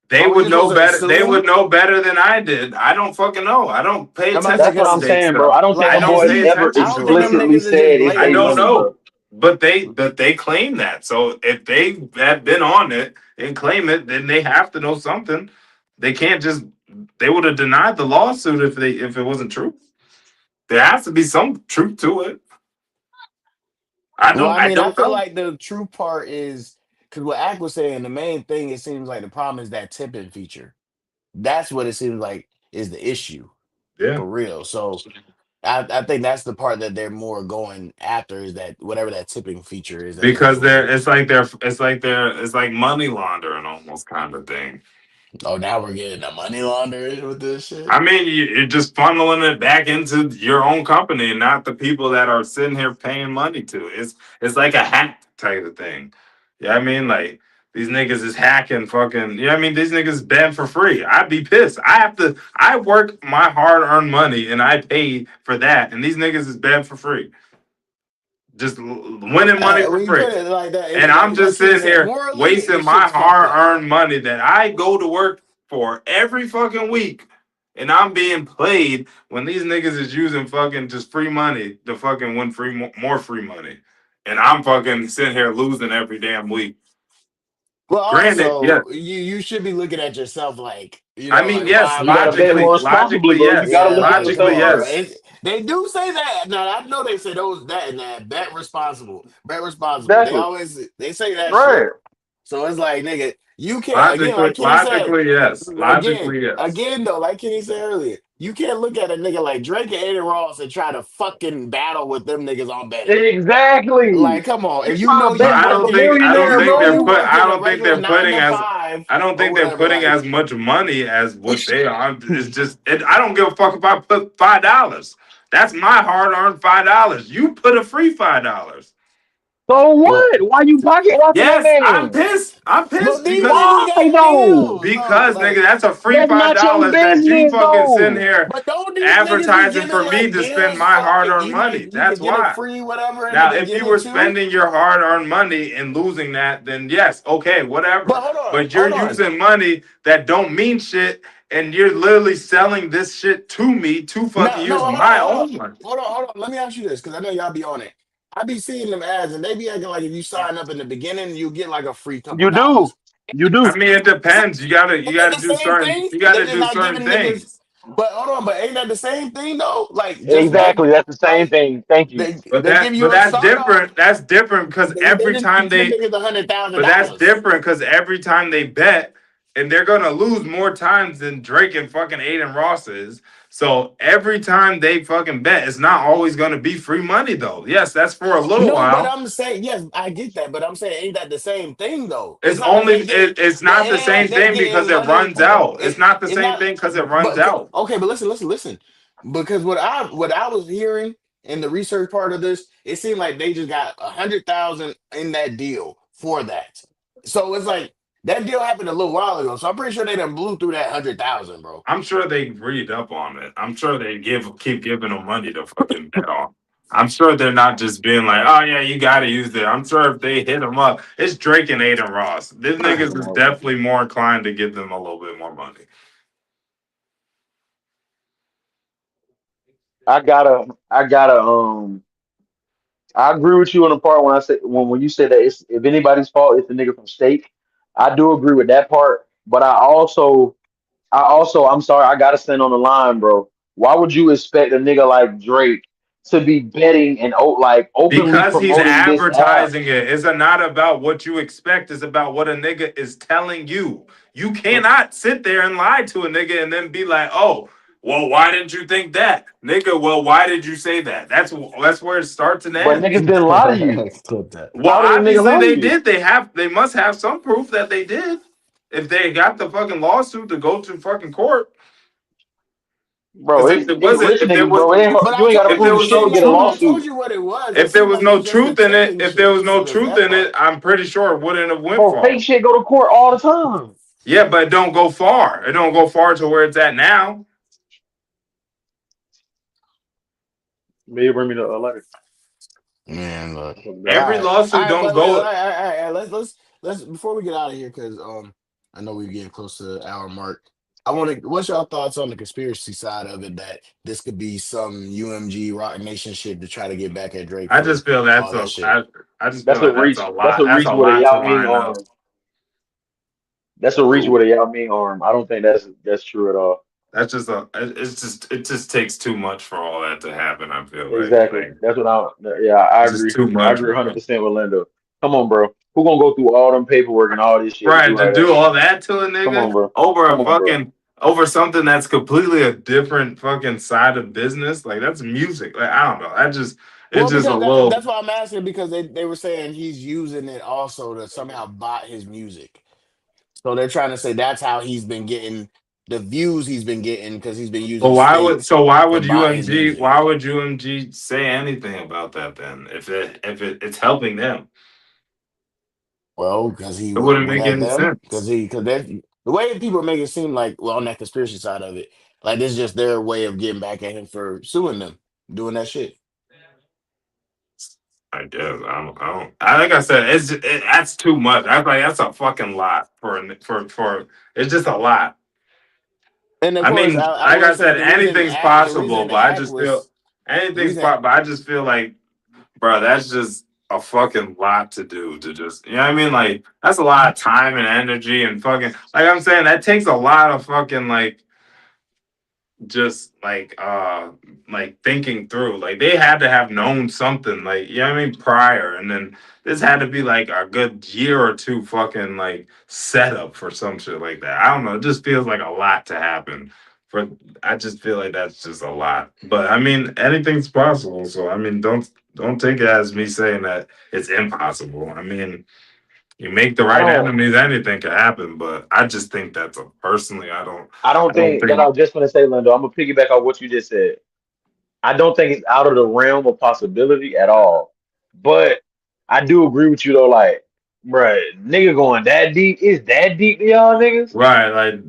They Are we would just know supposed to better. They assume? would know better than I did. I don't fucking know. I don't pay I'm about to say attention That's to what because I'm state saying, bro. stuff. I don't think like them I don't boys has pay he? ever attention I don't to think it, them explicitly niggas are just said it's I their blatantly don't money, just. bro. know, but they claim that. So if they have been on it and claim it, then they have to know something. They can't just. They would have denied the lawsuit if it wasn't true. There has to be some truth to it. Well, I I mean, I don't feel know. like the true part is because what Ack was saying, the main thing it seems like the problem is that tipping feature. That's what it seems like is the issue Yeah, for real. So I think that's the part that they're more going after is that whatever that tipping feature is that they're because doing. it's like money laundering almost kind of thing. Oh, now we're getting the money laundering with this shit. I mean, you're just funneling it back into your own company and not the people that are sitting here paying money to. It's like a hack type of thing. Yeah, I mean, like these niggas is hacking fucking. Yeah, I mean, these niggas banned for free. I'd be pissed. I work my hard earned money and I pay for that, and these niggas is banned for free. Just winning money for When you free. put it like that, And I'm like just Kenny sitting said, here morally, wasting this my shit's fucked hard up. earned money that I go to work for every fucking week. And I'm being played when these niggas is using fucking just free money to fucking win more free money. And I'm fucking sitting here losing every damn week. Well, Granted, also, yeah. you should be looking at yourself like, I mean, like yes, You gotta bet why? more responsibly, logically, bro. You yes. gotta Yeah, look out for like Logically, yourself, come on, bro. bro. yes. They do say that. No, I know they say those that and that. Bet responsible. Bet responsible. Exactly. They say that shit. Right. So it's like, nigga, you can't again, like Kenny said, Logically, yes. again, Logically, yes. again though, like Kenny said earlier, you can't look at a nigga like Drake and Aiden Ross and try to fucking battle with them niggas on betting. Exactly. Like, come on. You If you trying know to you bet like a working, I don't millionaire, you think know they're you bro. put. working a regular 9 to 5 I don't or think they're whatever. putting Like, as much money as what they are. It's just. I don't give a fuck if I put $5. That's my hard-earned $5. You put a free $5. So well, what? Why you pocket watching that Yes, I'm man? pissed. I'm but pissed these because niggas Why got though? deals, though. because nigga, Like, that's a free That's five not your dollars that you business fucking sitting though. here but don't these niggas be advertising giving for me like to spend deals my for like hard-earned money. you That's could get it why. free, whatever in the Now, if you were beginning too? spending your hard-earned money and losing that, then yes, okay, But whatever. But you're hold on. using money that don't mean shit, and you're literally selling this shit to me to fucking No, use hold my on, hold on, own money. hold on. Let me ask you this, because I know y'all be on it. I be seeing them ads, and they be acting like if you sign up in the beginning, you get like a free couple You do. dollars. You I do. mean, it depends. Ain't that the same thing? You They gotta just do not certain giving niggas. things. But hold on, but ain't that the same thing though? Like just Exactly. That's the same like thing. Thank you. they give But you a that's start off. different. That's different because They every just time give they niggas $100,000. But that's different because every time they bet, and they're gonna lose more times than Drake and fucking Aiden Ross is. So every time they fucking bet, it's not always gonna be free money though. Yes, that's for a little No, but while. I'm saying yes, I get that, but I'm saying ain't that the same thing though? It's It's not like only they get. it's It not the ain't same like they thing because getting it money. runs out. It's not the It's same not. thing because it runs But out. okay, but listen. Because what I was hearing in the research part of this, it seemed like they just got 100,000 in that deal for that. So it's like that deal happened a little while ago. So I'm pretty sure they done blew through that 100,000, bro. I'm sure they read up on it. I'm sure they keep giving them money to fucking bet on. I'm sure they're not just being like, oh yeah, you gotta use it. I'm sure if they hit them up, it's Drake and Aiden Ross. This niggas is definitely more inclined to give them a little bit more money. I gotta. I agree with you on the part when I say when you said that it's if anybody's fault, it's the nigga from Stake. I do agree with that part, but I'm sorry, I gotta stand on the line, bro. Why would you expect a nigga like Drake to be betting and like openly Because he's promoting this app? advertising it. It's not about what you expect. It's about what a nigga is telling you. You cannot sit there and lie to a nigga and then be like, oh, well, why didn't you think that? Nigga, well, why did you say that? That's where it starts and But ends. niggas didn't lie to you. Clip that. Well, How did a nigga obviously lie to they you, did. They must have some proof that they did. If they got the fucking lawsuit to go to fucking court. bro? Because It's rich niggas, bro. But You ain't gotta if prove there was shit no to get a I truth, told lawsuit, you what it was. It if there seemed was like no it's just the truth in it, checking if there was shit no for truth that in it, part. I'm pretty sure it wouldn't have went bro. Fake far. shit go to court all the time. Yeah, but it don't go far. It don't go far to where it's at now. Maybe bring me the letter. Man, look. All Every right, lawsuit don't but all go. right, all right. Let's before we get out of here because I know we're getting close to the hour mark. I want to. What's your thoughts on the conspiracy side of it? That this could be some UMG Rock Nation shit to try to get back at Drake I for just feel all that shit. I just feel That's a like that's a reach. That's lot. a That's reach a with a lot to Yao Ming line up. arm. That's a reach Who? with a Yao Ming arm. I don't think that's true at all. It just takes too much for all that to happen. I feel Exactly. like That's what I. Yeah, I it's just agree. too I much, agree bro. 100% with Lando. Come on, bro. Who gonna go through all them paperwork and all this shit to Right, do to all that do shit? all that to a Come on, nigga bro. over a Come on, bro. fucking over something that's completely a different fucking side of business, like that's music. Like I don't know. It's Well, just a because little. that's why I'm asking because they were saying he's using it also to somehow bot his music. So they're trying to say that's how he's been getting the views he's been getting because he's been But using states why for would buying UMG music. why would UMG say anything about that then? It's helping them. Well, because he It wouldn't went make at any them, sense. because the way people make it seem like, well, on that conspiracy side of it, like this is just their way of getting back at him for suing them, doing that shit. I guess like I said, that's too much. I like that's a fucking lot for. It's just a lot. And of I course, mean, I like will I say said, anything's the possible, reason but I act just feel was the reason but I just feel like, bro, that's just a fucking lot to do to just, you know what I mean? Like that's a lot of time and energy and fucking, like I'm saying, that takes a lot of fucking just like thinking through, like they had to have known something, like, you know what I mean, prior, and then this had to be like a good year or two fucking like setup for some shit like that. I don't know, it just feels like a lot to happen for. I just feel like that's just a lot, but I mean anything's possible, so I mean don't take it as me saying that it's impossible. I mean, you make the I right don't. enemies, anything can happen, but I just think that's a personally, I don't I don't think that I think. was just gonna say, Lando. I'm gonna piggyback on what you just said. I don't think it's out of the realm of possibility at all. But I do agree with you though. Like, bruh, nigga going that deep is that deep to y'all niggas? Right, like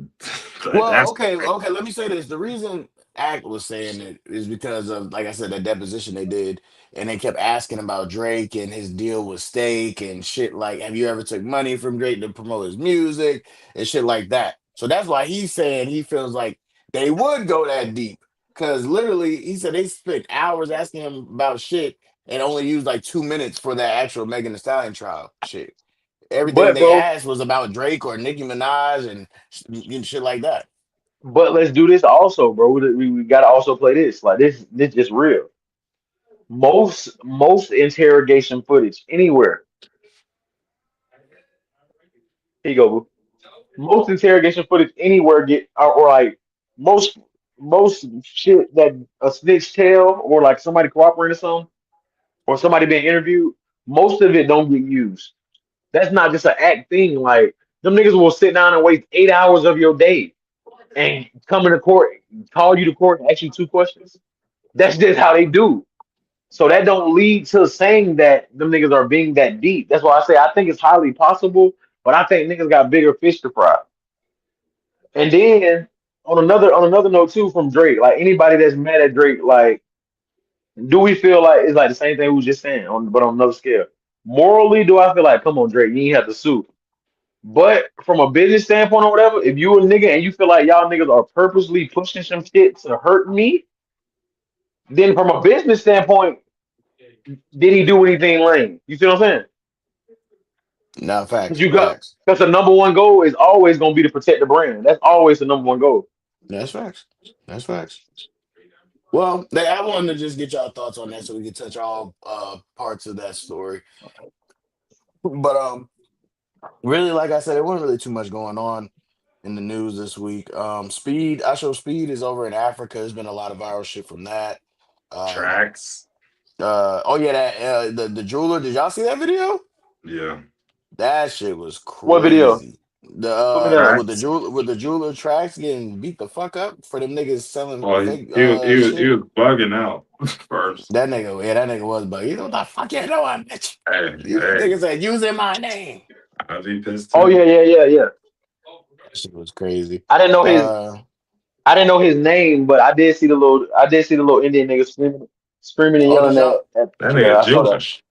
well, that's okay. Let me say this: the reason Act was saying it is because of, like I said, that deposition they did, and they kept asking about Drake and his deal with Stake and shit. Like, have you ever took money from Drake to promote his music and shit like that? So that's why he's saying he feels like they would go that deep because literally, he said they spent hours asking him about shit and only used like 2 minutes for that actual Megan Thee Stallion trial shit. Everything But they bro, asked was about Drake or Nicki Minaj and shit like that. but let's do this also, bro. We gotta also play this. Like this just real. Most interrogation footage anywhere. Here you go, boo. Most interrogation footage anywhere get or like most most shit that a snitch tell or like somebody cooperating or something or somebody being interviewed, most of it don't get used. That's not just an act thing. Like them niggas will sit down and waste 8 hours of your day and come into court, call you to court and ask you two questions. That's just how they do. So that don't lead to saying that them niggas are being that deep. That's why I say I think it's highly possible, but I think niggas got bigger fish to fry. And then on another note too from Drake, like anybody that's mad at Drake, like do we feel like it's like the same thing we was just saying on but on another scale? Morally, do I feel like come on Drake, you ain't have to sue. But from a business standpoint or whatever, if you a nigga and you feel like y'all niggas are purposely pushing some shit to hurt me, then from a business standpoint, did he do anything lame? You see what I'm saying? No, Because facts, you got facts. because the number one goal is always gonna be to protect the brand. That's always the number one goal. That's facts. That's facts. Well, I wanted to just get y'all thoughts on that so we can touch all parts of that story. But really, like I said, there wasn't really too much going on in the news this week. Speed, I show Speed is over in Africa. There's been a lot of viral shit from that. Um, tracks. oh yeah, that the jeweler. Did y'all see that video? Yeah, That shit was What video? crazy. Put me down. tracks. With the jeweler tracks getting beat the fuck up for them niggas selling Well, fake he shit. was bugging out first. That nigga was, but you know what the fuck you doing, bitch? You Hey, nigga said using my name. I'd be pissed Oh too. yeah. That shit was crazy. I didn't know his Uh I didn't know his name, but I did see the little Indian nigga screaming and oh, yelling at That yeah, nigga I saw that. Jewish.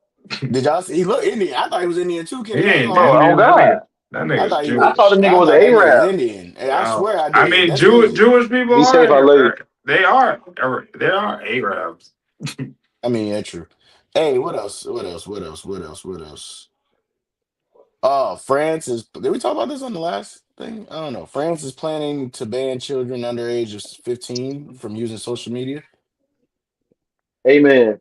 did y'all see he looked Indian? I thought he was Indian too, He Kenny. I ain't ain't gonna lie. Bro, oh Indian. God. That I nigga's thought he I was thought the Jewish. nigga I was an thought that nigga was Arab. Indian. And I swear I I did. mean, That's crazy. Jewish people Be safe, our lady. they are Arabs. I mean, yeah, true. Hey, what else? What else? What else? What else? What else? Oh, France is. Did we talk about this on the last thing? I don't know. France is planning to ban children under age of 15 from using social media. Amen.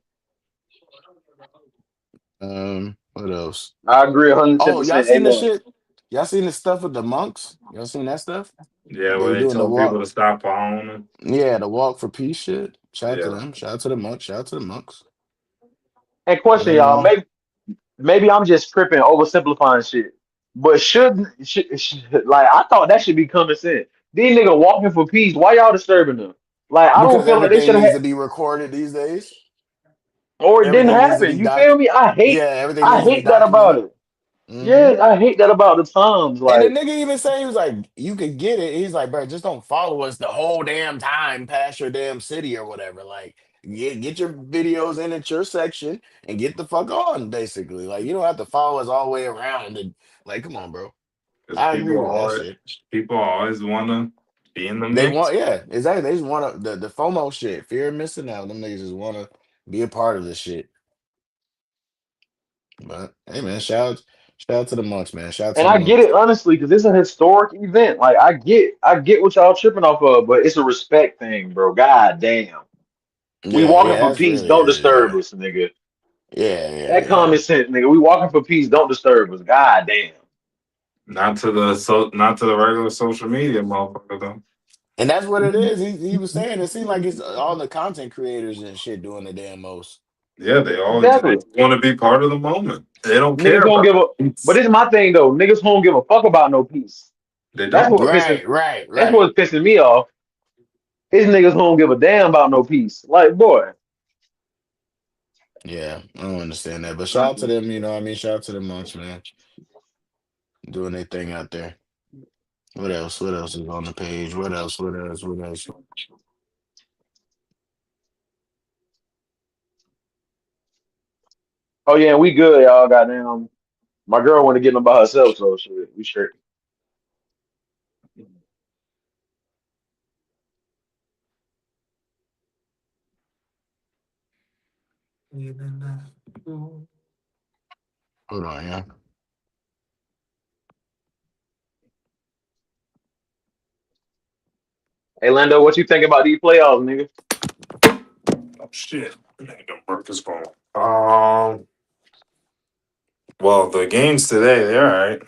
What else? I agree Oh, y'all 110%. seen the Amen. shit? Y'all seen the stuff with the monks? Y'all seen that stuff? Yeah, They where they doing the told people walk. to stop following them. Yeah, the walk for peace shit. Shout out to Yeah, them. Shout out to the monks. Shout out to the monks. And question, y'all, Um, maybe I'm just tripping, oversimplifying shit. But like I thought that should be common sense. These niggas walking for peace. Why y'all disturbing them? Like I don't Because feel like they everything should have needs had, to be recorded these days. or it didn't Everything needs to be happen. You feel me? Yeah, everything I needs to be hate that about documented. it. Hmm. Yeah, I hate that about the times. And the Like nigga even say he was like, you could get it. He's like, bro, just don't follow us the whole damn time past your damn city or whatever. Like, get your videos in at your section and get the fuck on, basically. Like, you don't have to follow us all the way around. And like, come on, bro. Because I agree with that shit. people always want to be in the They mix. want, yeah, exactly. They just want to the FOMO shit, fear of missing out. Them niggas just want to be a part of this shit. But hey, man, shout out to the monks, man. Shout out to and the I get monks. it honestly, because it's a historic event. Like I get what y'all tripping off of, but it's a respect thing, bro. God damn. We Yeah, walking yeah, for that's peace, really don't it. disturb Yeah, us, nigga. yeah, yeah, That yeah. common sense, nigga. We walking for peace, don't disturb us. God damn. Not to the regular social media motherfucker though. And that's what it is. He was saying it seemed like it's all the content creators and shit doing the damn most. Yeah, they Exactly. want to be part of the moment. They don't Niggas care don't about give a but it. this is my thing though. Niggas don't give a fuck about no peace. They That's don't. what pissing Right, right, that's right. what's pissing me off. These niggas don't give a damn about no peace. Like, boy. Yeah, I don't understand that. But shout out to them, you know what I mean? Shout out to the monks, man. Doing their thing out there. What else? What else is on the page? What else? What else? What else? Oh yeah, we good, y'all. Goddamn. My girl want to get them by herself, so shit, we straight. Hold on, yeah. Hey Lando, what you think about these playoffs, nigga? Oh shit! Don't break his phone. Well, the games today, they're all right.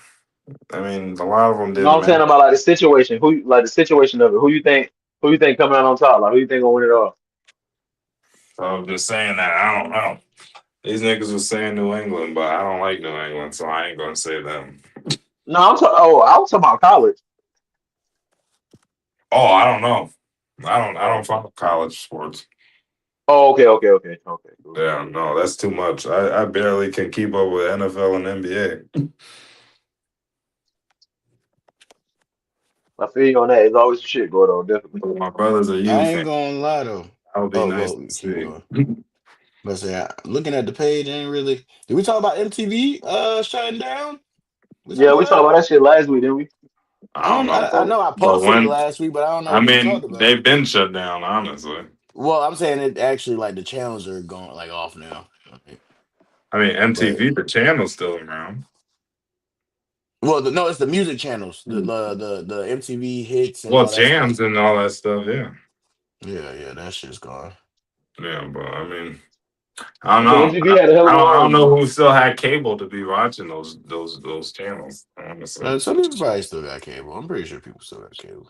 I mean, a lot of them No, didn't I'm saying matter. about like the situation. Like the situation of it. Who you think coming out on top? Like who you think gonna win it all? So I'm just saying that I don't know. These niggas was saying New England, but I don't like New England, so I ain't gonna say them. No, I was talking about college. Oh, I don't know. I don't follow college sports. Oh, okay. Cool. Yeah, no, that's too much. I barely can keep up with NFL and NBA. I feel you on that. It's always some shit going on, definitely. My brother's a I U ain't fan. gonna lie though. That would be Oh, nice go to keep see. going. But say, looking at the page ain't really. Did we talk about MTV shutting down? We talked Yeah, about we talked that? about that shit last week, didn't we? I don't know, I bro. know I But posted it when last week, but I don't know I if we mean, talked about it. they've been shut down, honestly. Well, I'm saying it actually like the channels are going like off now. I mean, But MTV, the channel's still around. well, no, it's the music channels, the MTV hits and Well, all that stuff. jams and all that stuff, yeah. Yeah, yeah, that shit's gone. Yeah, but I mean, I don't Yeah, know. MTV had a hell of a I don't run. know who still had cable to be watching those channels. Honestly, Some people probably still got cable. I'm pretty sure people still got cable.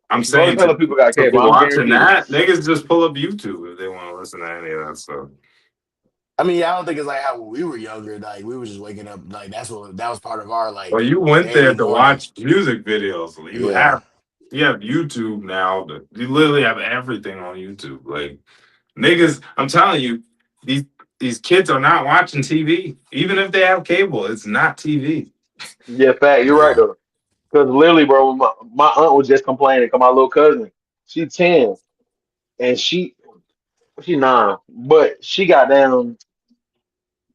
I'm Those saying hella people got to be cable. I'm watching guaranteed. that, niggas just pull up YouTube if they want to listen to any of that stuff. I mean, I don't think it's like how we were younger. Like we were just waking up. Like that was part of our Well, like you went daily there to morning. watch music videos. Yeah. You have YouTube now. You literally have everything on YouTube. Like niggas, I'm telling you, these these kids are not watching TV. Even if they have cable, it's not TV. Yeah, fact. You're right Yeah. though. Because literally, bro, my aunt was just complaining. Cause my little cousin, she 10 and she 9, but she got down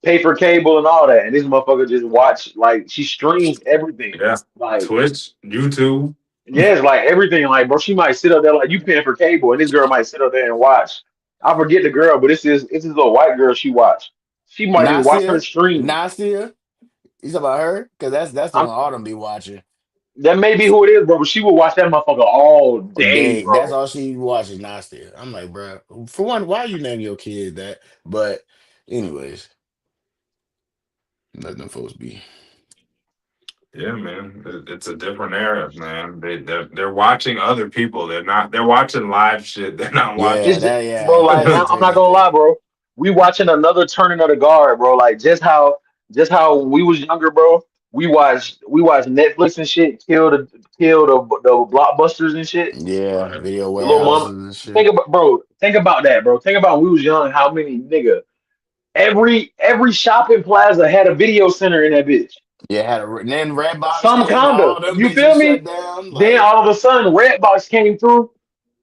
pay for cable and all that, and this motherfucker just watch like she streams everything. Yeah, Like Twitch, YouTube. yeah, it's like everything. Like bro, she might sit up there like you paying for cable, and this girl might sit up there and watch. I forget the girl, but it's this little white girl she watch. She might just watch her Nasia, stream. Nasia. You talking about her? Because that's the I'm one Autumn be watching. that may be who it is, bro. But she will watch that motherfucker all day, They that's bro. all she watches. Nasia. I'm like, bro. For one, why you name your kid that? But anyways, let them folks be. Yeah, man, it's a different era, man. They're watching other people. They're watching live shit. They're not Yeah, It's watching. that yeah, bro, like it's a I'm not different gonna lie, thing. bro. We watching another turning of the guard, bro. Like just how we was younger, bro. we watch Netflix and shit, kill the blockbusters and shit. Yeah, video The little warehouses mama. and shit. Think about that, bro. Think about when we was young, how many nigga. Every shopping plaza had a video center in that bitch. Yeah, and then Redbox Some came, kinda. all them You feel bitches shut me? down. Then Like, all of a sudden Redbox came through,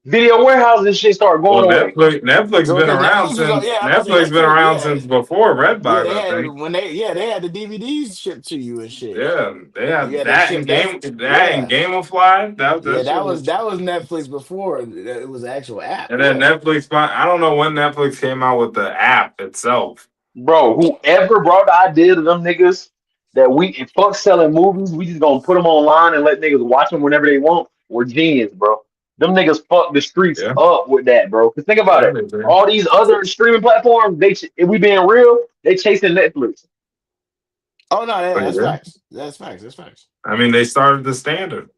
video warehouse and shit started Well, going away. Netflix well, been because around Netflix was, since yeah, I'm about to say Netflix been Netflix. around Yeah, since before yeah, Redbox, they I had think. when they had the DVDs shipped to you and shit. Yeah, they You had had to that in ship that. that and Yeah, Gamefly. yeah, That shit was. that was Netflix before it was an actual app. And then Yeah. Netflix. I don't know when Netflix came out with the app itself. Bro, whoever brought the idea to them niggas that we fuck selling movies, we just gonna put them online and let niggas watch them whenever they want, we're genius, bro. Them niggas fuck the streets Yeah, up with that, bro. Cause think about yeah, it. they did. All these other streaming platforms, if we being real, they chasing Netflix. Oh no, But that's yeah, facts. That's facts. That's facts. I mean, they started the standard.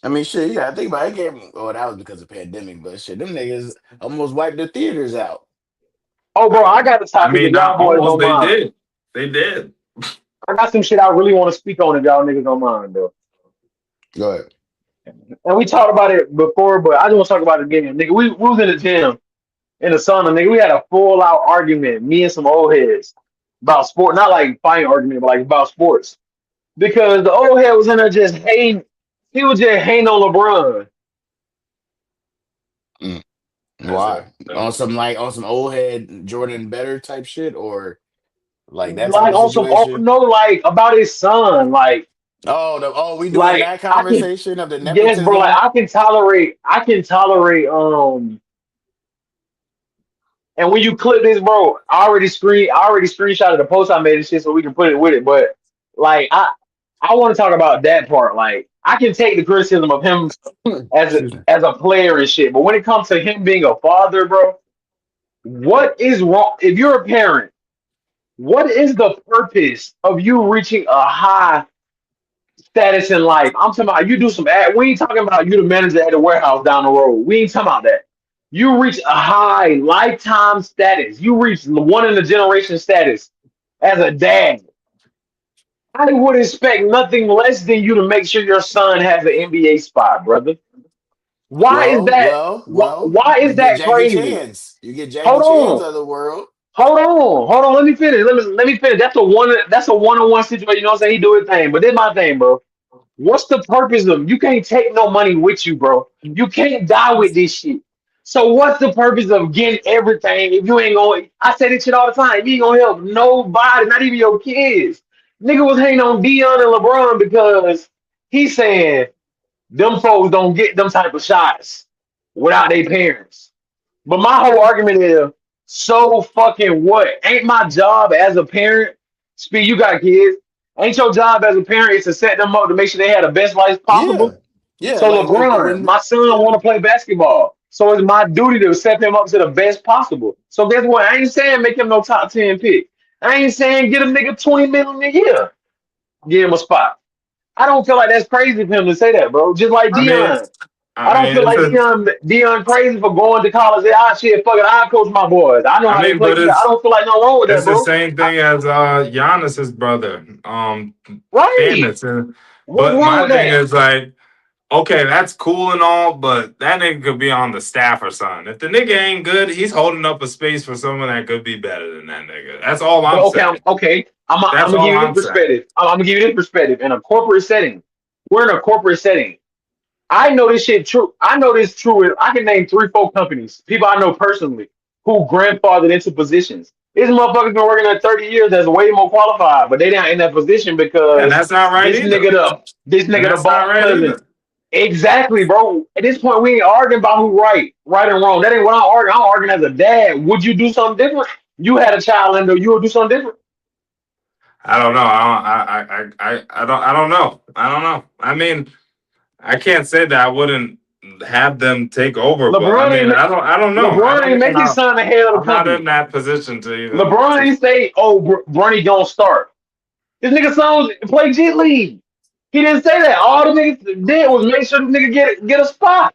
I mean, shit. Yeah, I think about it. Oh, that was because of pandemic, but shit, them niggas almost wiped the theaters out. Oh, bro, I got the I topic if mean, y'all not boys almost. don't They mind. did. They did. I got some shit I really want to speak on if y'all niggas don't mind, though. Go ahead. And we talked about it before, but I just want to talk about it again. Nigga, we was in the gym in the sauna, nigga. We had a full out argument, me and some old heads, about sport. Not like fighting argument, but like about sports. Because the old head was in there just hating. He was just hating on LeBron. Mm. That's it. Why? On some old head Jordan better type shit, or like that type Like of on some, situation. no, like about his son. We doing Like that I can, conversation of the yes, bro. Like nepotism. I can tolerate. And when you clip this, bro, I already screenshotted the post I made and shit so we can put it with it. But like I want to talk about that part. Like I can take the criticism of him Excuse me. as a player and shit. But when it comes to him being a father, bro, what is wrong? If you're a parent, what is the purpose of you reaching a high status in life? I'm talking about you do some ad. We ain't talking about you the manager at the warehouse down the road. We ain't talking about that. You reach a high lifetime status. You reach the one in a generation status as a dad. I would expect nothing less than you to make sure your son has an NBA spot, brother. Why is Well, that? well, Why, well. why You is get that Jackie crazy? Chance. You get Jackie Hold Chance on. of the world. Hold on. Let me finish. Let me finish. That's a one-on-one situation. You know what I'm saying? He do his thing. But this my thing, bro. What's the purpose of you can't take no money with you, bro? You can't die with this shit. So what's the purpose of getting everything if you ain't going? I say this shit all the time. You ain't gonna help nobody, not even your kids. Nigga was hanging on Dion and LeBron because he's saying them folks don't get them type of shots without their parents. But my whole argument is so fucking what? Ain't my job as a parent? Speed, you got kids. Ain't your job as a parent is to set them up to make sure they have the best life Yeah. possible? Yeah. So Like LeBron, when my son yeah. want to play basketball. So it's my duty to set him up to the best possible. So guess what? I ain't saying make him no top 10 pick. I ain't saying get a nigga 20 million a year. Give him a spot. I don't feel like that's crazy for him to say that, bro. Just like I mean, Dion. I don't feel it's like a. Dion crazy for going to college. Say, shit, fuck it, I coach my boys. I know I how they mean, play. but I don't feel like no wrong with that, it's the bro. same thing as Giannis's brother, Right. Famous. What's But wrong my with thing that? is like, okay, that's cool and all, but that nigga could be on the staff or something. If the nigga ain't good, he's holding up a space for someone that could be better than that nigga. That's all But I'm okay, saying. okay. I'm That's gonna give all you this I'm saying. perspective. I'm gonna give you this perspective. In a corporate setting, we're in a corporate setting. I know this shit true. I know this true. I can name 3, 4 companies, people I know personally, who grandfathered into positions. These motherfuckers been working there 30 years. That's way more qualified, but they not in that position And because that's not right either. this And nigga the that's not boss right president. either. Exactly, bro. At this point, we ain't arguing about who right and wrong. That ain't what I'm arguing. I'm arguing as a dad. Would you do something different? You had a child, Lando. You would do something different. I don't know. I don't know. I don't know. I mean, I can't say that I wouldn't have them take over, but I LeBron mean, ain't I don't know. I LeBron don't ain't even make his know. son the head of the I'm not in company. that position to even. LeBron ain't say, "Oh, Bronny don't start." This nigga son play G League. He didn't say that. All the niggas did was make sure the nigga get a spot.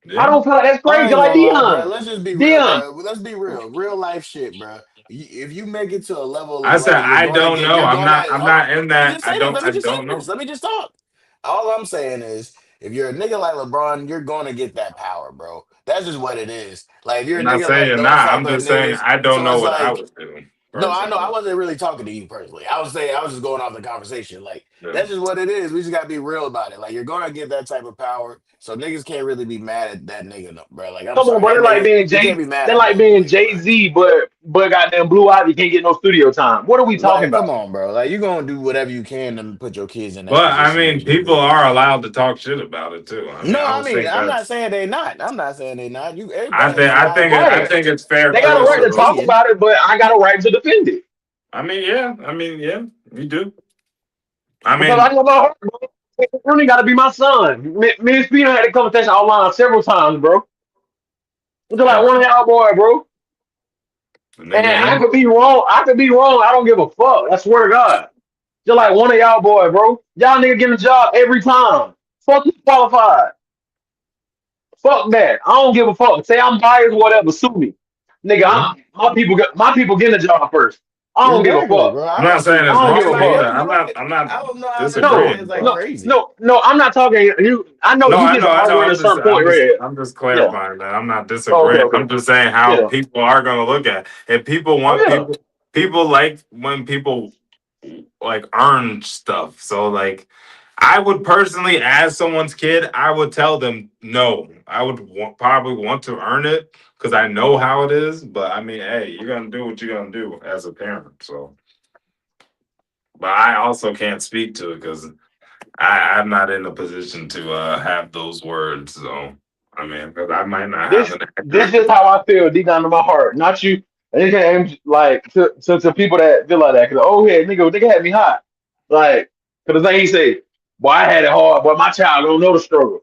I Yeah. don't feel like that's I crazy. ain't Like gonna lie, bro. Dion. Let's just be real, Dion. bro. Let's be real. Real life shit, bro. if you make it to a level I of said like I don't know. you're gonna. I'm not in Let me that. just say this. Let me I just say don't this. know. Let me just talk. All I'm saying is, if you're a nigga like LeBron, you're gonna get that power, bro. That's just what it is. Like if you're I'm a not nigga saying like you're those not. type I'm of just saying niggas, I don't so know it's what I like, would do no, I know. I personally. wasn't really talking to you personally. I was saying I was just going off the conversation. Like Yeah. that's just what it is. We just gotta be real about it. Like you're gonna get that type of power, so niggas can't really be mad at that nigga, no, bro. Like I'm Come on, sorry, bro. that They're like nigga. being You can't Jay. be mad They're at like that being nigga, Jay bro. Z, but goddamn Blue Ivy can't get no studio time. What are we talking Like, come about? on, bro. Like you gonna do whatever you can to put your kids in that But I position to mean, do people good. are allowed to talk shit about it too. I mean, No, I I don't mean, think I'm not that's. saying they not. I'm not saying they not. You everybody is allowed I Right. think it's fair They got a their right own to criticism. talk opinion. about it, but I got a right to defend it I mean, yeah, you do. I because I mean, know my heart, bro. It really got to be my son. Me and Speedo had a conversation online several times, bro. It's like yeah, one of y'all boy, bro. the And nigga I in. could be wrong. I could be wrong. I don't give a fuck. I swear to God. Just like one of y'all boy, bro. Y'all nigga getting a job every time. Fuck you qualified. Fuck that. I don't give a fuck. Say I'm biased, whatever. Sue me, nigga. Mhm. My people getting a job first. I don't give a Exactly, fuck. bro. I'm I not don't saying see. I it's don't give wrong a Everybody either. fuck. else be doing it. I'm not I don't know how niggas do No, it. disagreeing, It's like but no, crazy. no. I'm not talking. You. I know no, you get to I know. arguing at some point, right here. I'm just Yeah. clarifying that. I'm not Oh, okay, disagreeing. okay. I'm just saying how Yeah. people are going to look at it. If people Oh want yeah. people like when people like earn stuff. So like, I would personally, as someone's kid, I would tell them no. I would probably want to earn it because I know how it is. But I mean, hey, you're gonna do what you're gonna do as a parent. So, but I also can't speak to it because I'm not in a position to have those words. So I mean, because I might not have an This accurate. is how I feel deep down in my heart. Not you. And it ain't like to people that feel like that. Cause oh yeah, nigga had me hot. Like, cause the thing he say, boy, I had it hard, but my child don't know the struggle.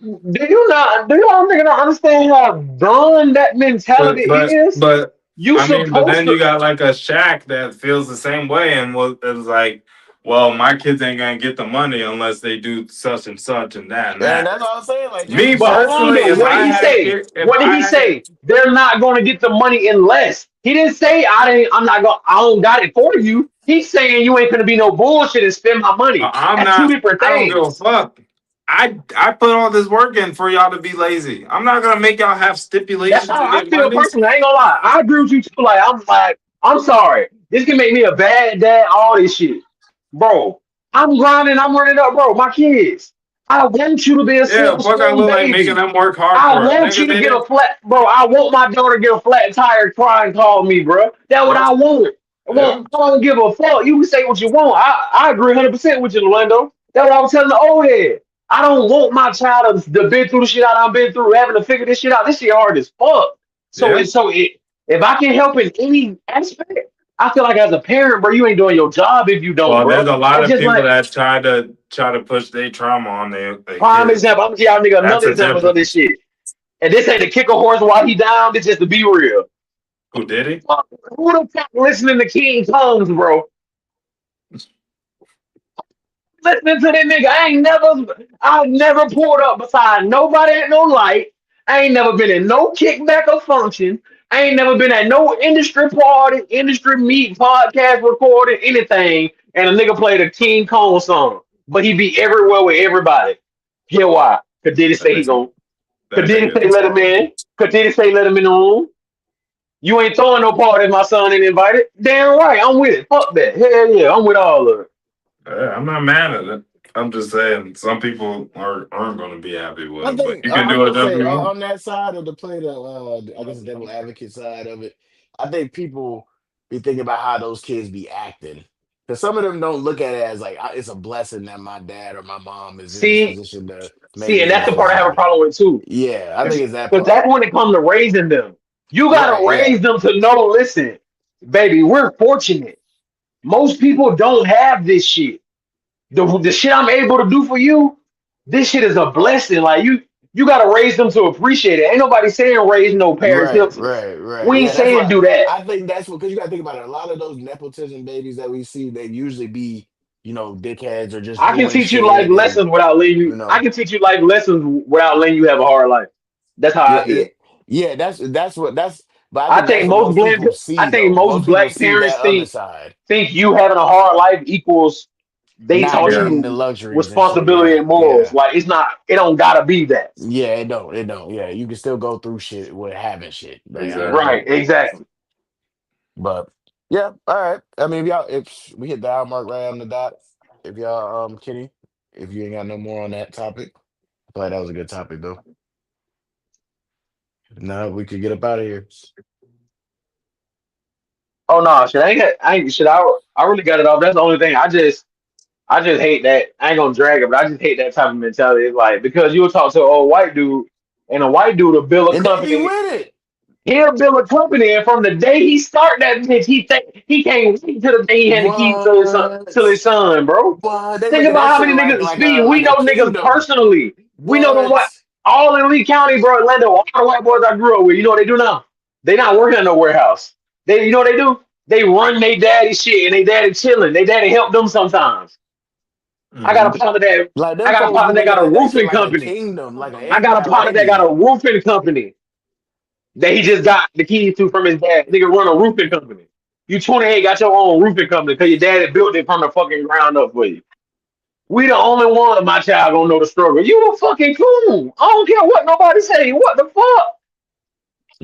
Do you not? Do y'all nigga not understand how dumb that mentality is? But You I mean, but supposed then you to. got like a Shaq that feels the same way and was like, well, my kids ain't gonna get the money unless they do such and such and that and And that. that's all I'm saying. Like just Me be But hold on personally, specific. though. Just if What did I he say had say? kid, if What did I he had, say? They're not going to get the money unless. He didn't say I didn't. I'm not going. I don't got it for you. He's saying you ain't going to be no bullshit and spend my money. I'm That's two not. different I don't give a things. fuck. I put all this work in for y'all to be lazy. I'm not gonna make y'all have That's stipulations how to I get feel money. personally. I ain't gonna lie. I agree with you too. I'm sorry. This can make me a bad dad. All this shit, bro. I'm grinding. I'm running up, bro. My kids. I want you to be a Yeah, slim fuck. I spoon look like making baby. them work hard I for it, want you nigga. to They get a didn't. flat, bro. I want my daughter to get a flat tire, cry and call me, bro. That's what Yeah, I want. yeah. I don't give a fuck. You can say what you want. I agree 100% with you, Lando. That's what I was telling the old head. I don't want my child to been through the shit I've been through, having to figure this shit out. This shit hard as fuck. Yeah. If I can help in any aspect, I feel like as a parent, bro, you ain't doing your job if you don't, Well, there's bro. a lot It's of just people like that try to push their trauma on their prime kids. example. I'm gonna give y'all nigga That's another a example of this difference. shit. And this ain't to kick a horse while he down. This just to be real. Who did he? Who the fuck listening to King Combs, bro? Listening to that nigga. I never pulled up beside nobody at no light. I ain't never been in no kickback or function. I ain't never been at no industry party, industry meet, podcast recording, anything. And a nigga played a King Kong song. But he be everywhere with everybody. Get why? Cause Diddy That say he nigga. gon' Cause That Diddy nigga say is let him horrible. in. Cause Diddy say let him in the room. You ain't throwing no party if my son ain't invited. Damn right, I'm with it. Fuck that. Hell yeah, I'm with all of it. Yeah, I'm not mad at it. I'm just saying some people aren't going to be happy with I it, but think you can I'm do gonna whatever say you want. on that side of the play, I guess the devil advocate side of it. I think people be thinking about how those kids be acting, because some of them don't look at it as like it's a blessing that my dad or my mom is in this See, position to make see, and me in that's this the part I have a position. problem with too. Yeah, I think it's that Because part. that's when it comes to raising them. You gotta Right? Yeah. raise them to know, listen, baby, we're fortunate. Most people don't have this shit. The shit I'm able to do for you, this shit is a blessing. Like you gotta raise them to appreciate it. Ain't nobody saying raise no Paris Right, Hilton. right, right. We ain't Yeah, that's saying why do that. I think that's what because you got to think about it. A lot of those nepotism babies that we see, they usually be, dickheads or just I can doing teach you like shit, and lessons without letting you. you I know, can teach you like lessons without letting you have a hard life. That's how yeah, I yeah, feel. yeah. That's But I I think that's think what most people I see, think though. most Most people black see parents that other side, think you having a hard life equals they not taught Yeah. getting the you luxuries and shit. responsibility Yeah, and morals. yeah, Like it's not. It don't gotta be that. yeah. It don't. Yeah, you can still go through shit with having shit. Like I don't Exactly. Right. think, Exactly. but yeah. All right. I mean, if we hit the hour mark right on the dot, if y'all, Kenny, if you ain't got no more on that topic, I feel like that was a good topic though. Now we could get up out of here. Oh no, shit. I ain't shit. I really got it off. That's the only thing. I just hate that. I ain't gonna drag it, but I just hate that type of mentality. It's like because you'll talk to an old white dude, and a white dude will build a And they be company. with it. He'll build a company, and from the day he start that bitch, he think he can't wait till the day he had the keys to What? his son, bro. What? They Think look at about that how shit many niggas like speed. a We know niggas kingdom. personally. We know them what What? all in Lee County, bro. Lando, all the white boys I grew up with. You know what they do now? They not working in no warehouse. You know what they do? They run their daddy shit, and they daddy chilling. They daddy help them sometimes. I got a Hmm. partner that Like I them got a folks be partner that looking got a at that shit roofing like a company. kingdom, like an I got a empire partner that got ready. a roofing company that he just got the keys to from his dad. Nigga run a roofing company. You 28, got your own roofing company because your dad had built it from the fucking ground up for you. We the only one of my child gonna know the struggle. You a fucking coon. I don't care what nobody say. What the fuck?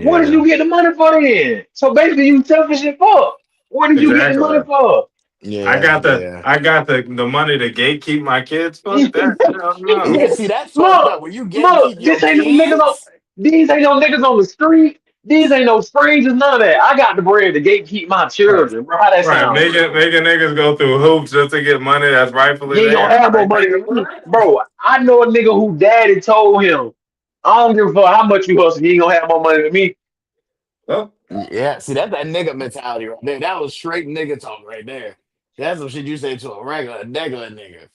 What did Yeah. you get the money for then? So basically you selfish as fuck. What did you get the money Exactly. for? Yeah. Yeah. I got the money to gatekeep my kids. Fuck that. Hell no. Yeah. See, that's fucked up. look, When you look, gatekeep your this ain't no niggas on kids. these ain't no niggas on the street. These ain't no strangers, none of that. I got the bread to gatekeep my Right. children, bro. How that Right. sound? Making niggas go through hoops just to get money that's rightfully You ain't gonna theirs. have more Like, money nigga, than me. what? Bro, I know a nigga who daddy told him, I don't give a fuck how much you hustle, you ain't gonna have more money than me. Well, Yeah. See, that's that nigga mentality right there. That was straight nigga talk right there. That's some shit you say to a regular nigga.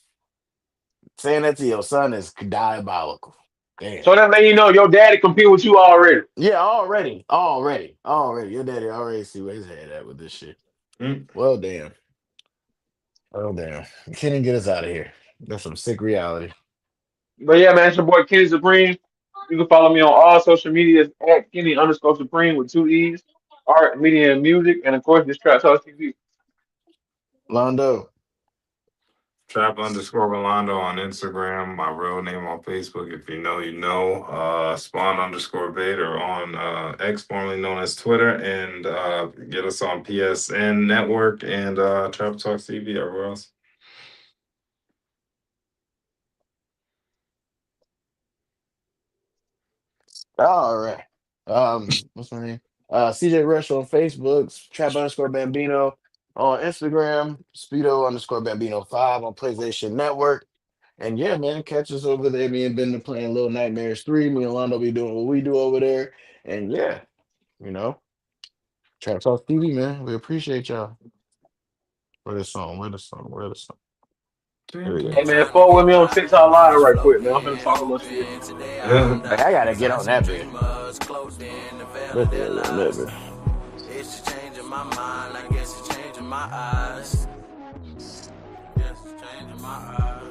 Saying that to your son is diabolical. Damn. So that let you know your daddy compete with you already. Yeah, already. Your daddy already see where his head at with this shit. mm, Well, damn. Oh, damn. Can't even get us out of here. That's some sick reality. But yeah, man, it's your boy Kenny Supreme. You can follow me on all social medias at Kenny underscore Supreme with two E's, art, media, and music, and of course this Trap Talk TV. Londo. Trap underscore Rolando on Instagram. My real name on Facebook. If you know, you know. Spawn underscore Vader on X, formerly known as Twitter, and get us on PSN Network and Trap Talk TV everywhere else. All right. What's my name? CJ Rush on Facebook, Trap underscore Bambino on Instagram, Speedo underscore Bambino 5 on PlayStation Network. And yeah, man, catch us over there. Me and Ben are playing Little Nightmares 3. Me and Londo be doing what we do over there. And yeah, you know, Trap Talk TV, man. We appreciate y'all. Where the song? Where the song? Where the song? Here we go. Hey man, Trying to follow with get me on by, TikTok I'm live just right quick, man. I'm finna floating, talk a little shit. hoping today I Yeah. don't Like, die. I gotta Cause get I on see that bit. dreamers closed in the veil of Listen their a little lies. bit. It's just changing my mind, I guess it's changing my eyes. Yes, it's changing my eyes.